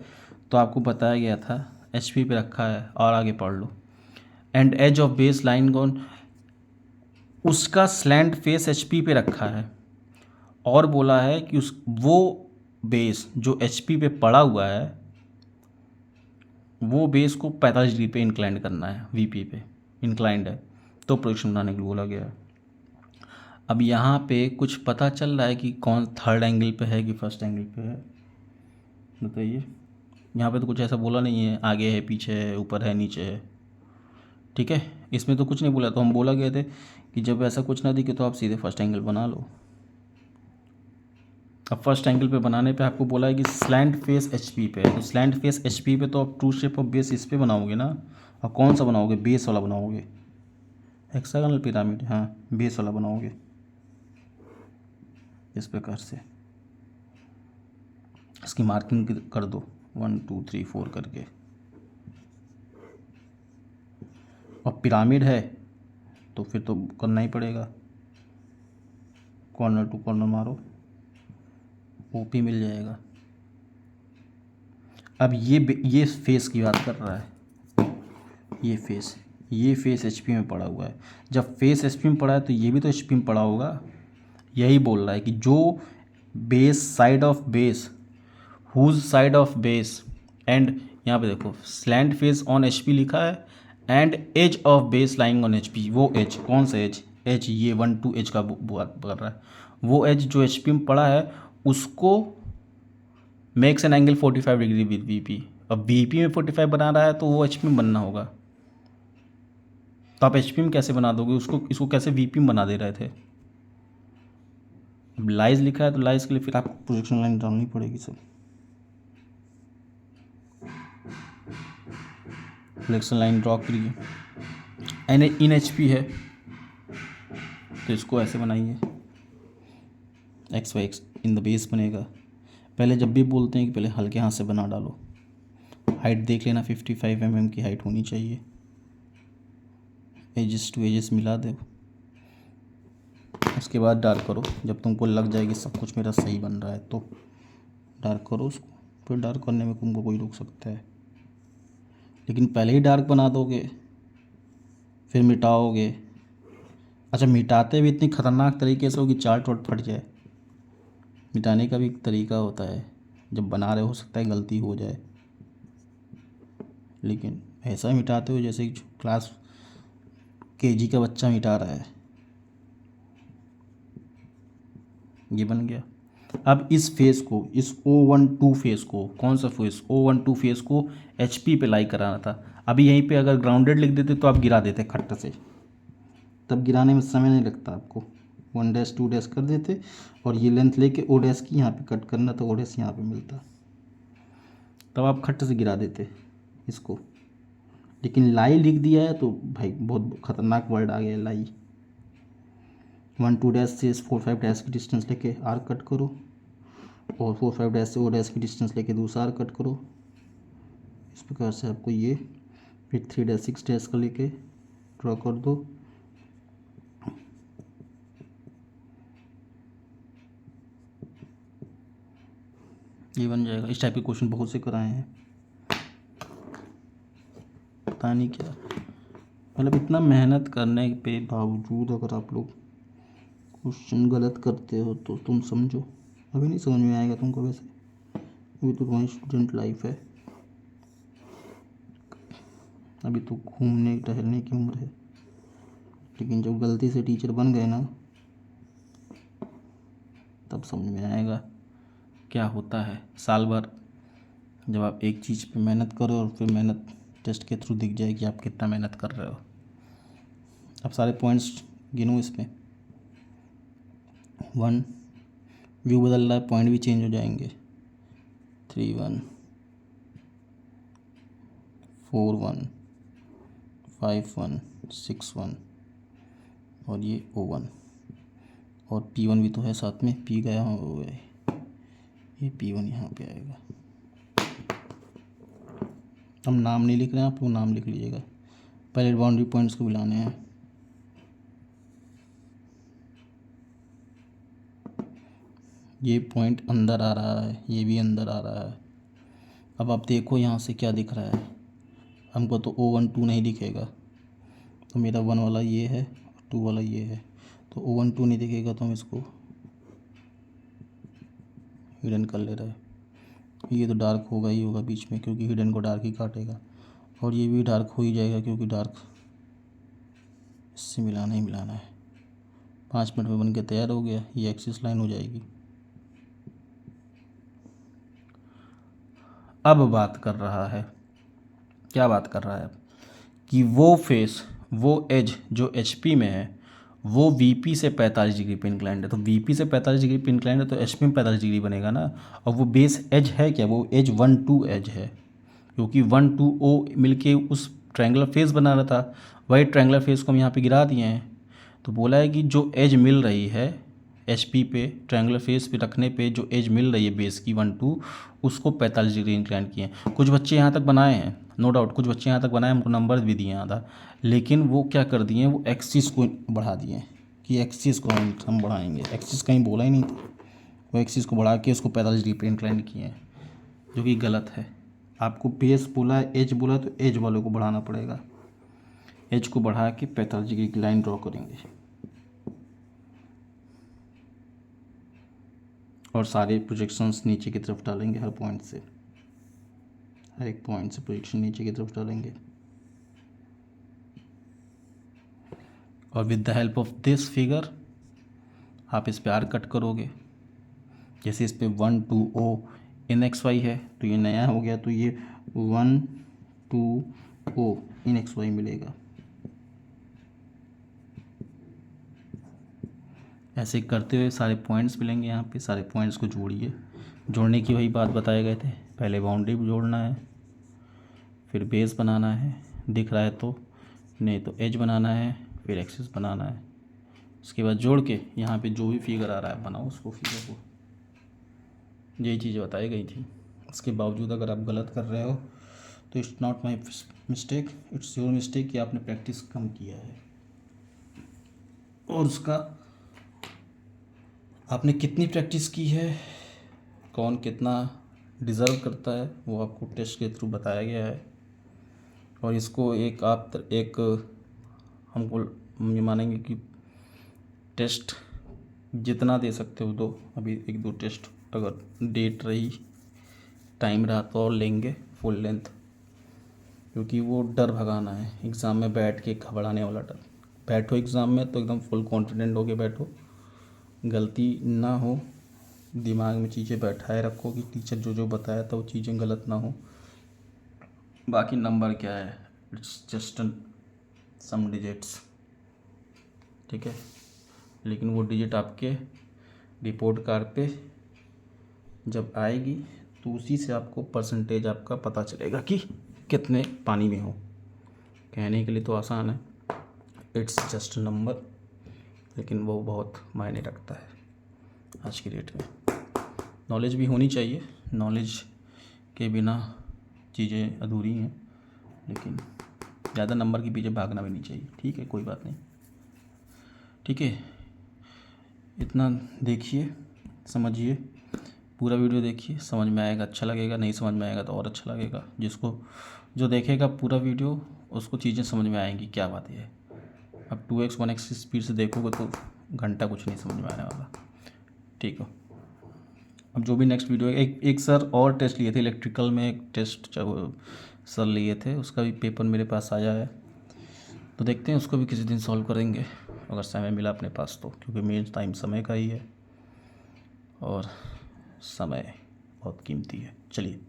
तो आपको बताया गया था एच पी पे रखा है, और आगे पढ़ लो। And edge of base line gone, उसका स्लैंट फेस एच पी पे रखा है, और बोला है कि वो बेस जो एच पी पे पड़ा हुआ है वो बेस को 45 डिग्री पे इंक्लाइंड करना है, वी पी पे इंक्लाइंड है, तो प्रोजेक्शन बनाने के लिए बोला गया है। अब यहाँ पे कुछ पता चल रहा है कि कौन थर्ड एंगल पे है कि फर्स्ट एंगल पे है, बताइए। यहाँ पे तो कुछ ऐसा बोला नहीं है, आगे है पीछे है ऊपर है नीचे है, ठीक है, इसमें तो कुछ नहीं बोला। तो हम बोला गए थे कि जब ऐसा कुछ ना दिखे तो आप सीधे फर्स्ट एंगल बना लो। अब फर्स्ट एंगल पे बनाने पे आपको बोला है कि स्लैंट फेस एच पी पे है, तो स्लैंट फेस एच पी पे तो आप ट्रू शेप ऑफ बेस इस पे बनाओगे ना। और कौन सा बनाओगे, बेस वाला बनाओगे, हेक्सागोनल पिरामिड, हाँ बेस वाला बनाओगे इस प्रकार से। इसकी मार्किंग कर दो 1 2 3 4 करके। और पिरामिड है तो फिर तो करना ही पड़ेगा, कॉर्नर टू कॉर्नर मारो, ओपी मिल जाएगा। अब ये फेस की बात कर रहा है, ये फेस एच पी में पड़ा हुआ है। जब फेस एच पी में पड़ा है तो ये भी तो एच पी में पड़ा होगा। यही बोल रहा है कि जो base side of base, whose side of base and यहाँ पे देखो slant face on H P लिखा है and edge of base lying on H P. वो एज कौन सा एज? एज ये 1 2 एज का बात कर रहा है। वो एज जो एच पी में पड़ा है उसको makes an angle 45 degree with V P. अब वी पी में 45 बना रहा है तो वो एच पी में बनना होगा। तो आप एच पी में कैसे बना दोगे उसको? इसको कैसे वी पी में बना दे रहे थे? अब लाइज लिखा है तो लाइज के लिए फिर आपको प्रोजेक्शन लाइन डालनी पड़ेगी सर। प्रोजेक्शन लाइन ड्रॉ करिए। एन इन एच पी है तो इसको ऐसे बनाइए, X Y X in the base बनेगा। पहले जब भी बोलते हैं कि पहले हल्के हाथ से बना डालो। हाइट देख लेना 55 mm की हाइट होनी चाहिए। एजेस टू एजेस मिला दो, उसके बाद डार्क करो। जब तुमको लग जाएगी सब कुछ मेरा सही बन रहा है तो डार्क करो उसको। फिर डार्क करने में तुमको कोई रोक सकता है, लेकिन पहले ही डार्क बना दोगे फिर मिटाओगे। अच्छा, मिटाते भी इतनी ख़तरनाक तरीके से हो कि चार्ट वार्ट फट जाए। मिटाने का भी एक तरीका होता है, जब बना रहे हो सकता है गलती हो जाए, लेकिन ऐसा मिटाते हो जैसे कि क्लास केजी का बच्चा मिटा रहा है। ये बन गया। अब इस फेस को, इस O12 फेस को, कौन सा फेस? O12 फेस को HP पे लाई कराना था। अभी यहीं पे अगर ग्राउंडेड लिख देते तो आप गिरा देते खट्ट से, तब गिराने में समय नहीं लगता आपको। 1 डैश 2 डैश कर देते और ये लेंथ लेके O डैश की यहाँ पे कट करना तो O डैश यहाँ पे मिलता, तब आप खट्ट से गिरा देते इसको। लेकिन लाई लिख दिया है तो भाई बहुत ख़तरनाक वर्ड आ गया लाई। 1 2 डैश से 4 5 डैश की डिस्टेंस लेके आर कट करो और 4 5 डैश से O डैश की डिस्टेंस लेके दूसरा आर कट करो। इस प्रकार से आपको ये फिर 3 डैश 6 डैश का लेके ड्रॉ कर दो। ये बन जाएगा। इस टाइप के क्वेश्चन बहुत से कराए हैं, पता नहीं क्या। मतलब इतना मेहनत करने पे बावजूद अगर आप लोग क्वेश्चन गलत करते हो तो तुम समझो अभी नहीं समझ में आएगा तुमको। वैसे अभी तो तुम्हारी स्टूडेंट लाइफ है, अभी तो घूमने टहलने की उम्र है। लेकिन जब गलती से टीचर बन गए ना तब समझ में आएगा क्या होता है। साल भर जब आप एक चीज़ पे मेहनत करो और फिर मेहनत टेस्ट के थ्रू दिख जाए कि आप कितना मेहनत कर रहे हो। अब सारे पॉइंट्स गिनो इसमें। 1 व्यू बदल रहा है, पॉइंट भी चेंज हो जाएंगे। 3 1 4 1 5 1 6 1 और ये O1 और P1 भी तो है साथ में, P गया हो गए, ये P1 यहाँ पे आएगा। हम नाम नहीं लिख रहे हैं, आप लोग नाम लिख लीजिएगा। पहले बाउंड्री पॉइंट्स को मिलाने हैं। ये पॉइंट अंदर आ रहा है, ये भी अंदर आ रहा है। अब आप देखो यहाँ से क्या दिख रहा है। हमको तो O1 2 नहीं दिखेगा, तो मेरा 1 वाला ये है और 2 वाला ये है, तो O1 2 नहीं दिखेगा तो हम इसको हिडन कर ले रहे हैं। ये तो डार्क होगा ही होगा बीच में, क्योंकि हिडन को डार्क ही काटेगा, और ये भी डार्क हो ही जाएगा क्योंकि डार्क इससे मिलाना ही मिलाना है। 5 मिनट में बन के तैयार हो गया। ये एक्सिस लाइन हो जाएगी। अब बात कर रहा है, क्या बात कर रहा है कि वो फेस, वो एज जो HP में है वो VP से 45 डिग्री पे इंक्लाइंड है। तो VP से 45 डिग्री पे इंक्लाइंड है तो HP में 45 डिग्री बनेगा ना। और वो बेस एज है क्या? वो एज 1 2 एज है, क्योंकि 1 2 O मिलके उस ट्रायंगुलर फेस बना रहा था। वही ट्रायंगुलर फेस को हम यहाँ पे गिरा दिए हैं। तो बोला है कि जो एज मिल रही है HP पे, ट्रायंगुलर फेस पे रखने पे जो एज मिल रही है बेस की 1 2, उसको 45 डिग्री इंक्लाइन किए हैं। कुछ बच्चे यहाँ तक बनाए हैं, नो डाउट कुछ बच्चे यहाँ तक बनाए, हमको नंबर भी दिए हैं आधा। लेकिन वो क्या कर दिए हैं, वो एक्सिस को बढ़ा दिए हैं कि एक्सिस को हम बढ़ाएंगे। एक्सिस कहीं बोला ही नहीं था, वो एक्सिस को बढ़ा के उसको 45 डिग्री पे इंक्लाइन किए हैं, जो कि गलत है। आपको बेस बोला है, एज बोला है, तो एज वालों को बढ़ाना पड़ेगा। एज को बढ़ा के 45 डिग्री की लाइन ड्रॉ करेंगे और सारे प्रोजेक्शंस नीचे की तरफ डालेंगे हर पॉइंट से। एक पॉइंट से प्रोजेक्शन नीचे की तरफ डालेंगे और with the help of this figure आप इस पे आर्क कट करोगे। जैसे इस पे 1 2 O इन एक्स वाई है तो ये नया हो गया, तो ये 1 2 O इन एक्स वाई मिलेगा। ऐसे करते हुए सारे पॉइंट्स मिलेंगे। यहाँ पे सारे पॉइंट्स को जोड़िए। जोड़ने की वही बात बताए गए थे, पहले बाउंड्री जोड़ना है, फिर बेस बनाना है, दिख रहा है तो, नहीं तो एज बनाना है, फिर एक्सिस बनाना है। उसके बाद जोड़ के यहाँ पे जो भी फिगर आ रहा है बनाओ उसको, फिगर को। यही चीज़ें बताई गई थी। इसके बावजूद अगर आप गलत कर रहे हो तो it's not my mistake, it's your mistake कि आपने प्रैक्टिस कम किया है। और उसका आपने कितनी प्रैक्टिस की है, कौन कितना डिज़र्व करता है, वो आपको टेस्ट के थ्रू बताया गया है। और इसको एक हमको हम ये मानेंगे कि टेस्ट जितना दे सकते हो दो। अभी 1 2 टेस्ट अगर डेट रही, टाइम रहा तो और लेंगे फुल लेंथ, क्योंकि वो डर भगाना है एग्ज़ाम में बैठ के, घबराने वाला डर। बैठो एग्ज़ाम में तो एकदम फुल कॉन्फिडेंट होके बैठो, गलती ना हो, दिमाग में चीज़ें बैठाए रखो कि टीचर जो जो बताया था वो चीज़ें गलत ना हो। बाकी नंबर क्या है, इट्स जस्ट सम डिजिट्स, ठीक है। लेकिन वो डिजिट आपके रिपोर्ट कार्ड पे जब आएगी तो उसी से आपको परसेंटेज आपका पता चलेगा कि कितने पानी में हो। कहने के लिए तो आसान है, इट्स जस्ट नंबर, लेकिन वो बहुत मायने रखता है आज की डेट में। नॉलेज भी होनी चाहिए, नॉलेज के बिना चीज़ें अधूरी हैं, लेकिन ज़्यादा नंबर के पीछे भागना भी नहीं चाहिए। ठीक है, कोई बात नहीं, ठीक है। इतना देखिए, समझिए, पूरा वीडियो देखिए, समझ में आएगा अच्छा लगेगा, नहीं समझ में आएगा तो और अच्छा लगेगा। जिसको जो देखेगा पूरा वीडियो उसको चीज़ें समझ में आएंगी क्या बात है। अब 2x 1x स्पीड से देखोगे तो घंटा कुछ नहीं समझ में आने वाला, ठीक है। अब जो भी नेक्स्ट वीडियो है, एक सर और टेस्ट लिए थे इलेक्ट्रिकल में, एक टेस्ट सर लिए थे, उसका भी पेपर मेरे पास आया है, तो देखते हैं उसको भी किसी दिन सॉल्व करेंगे अगर समय मिला अपने पास तो, क्योंकि मेन टाइम समय का ही है और समय बहुत कीमती है। चलिए।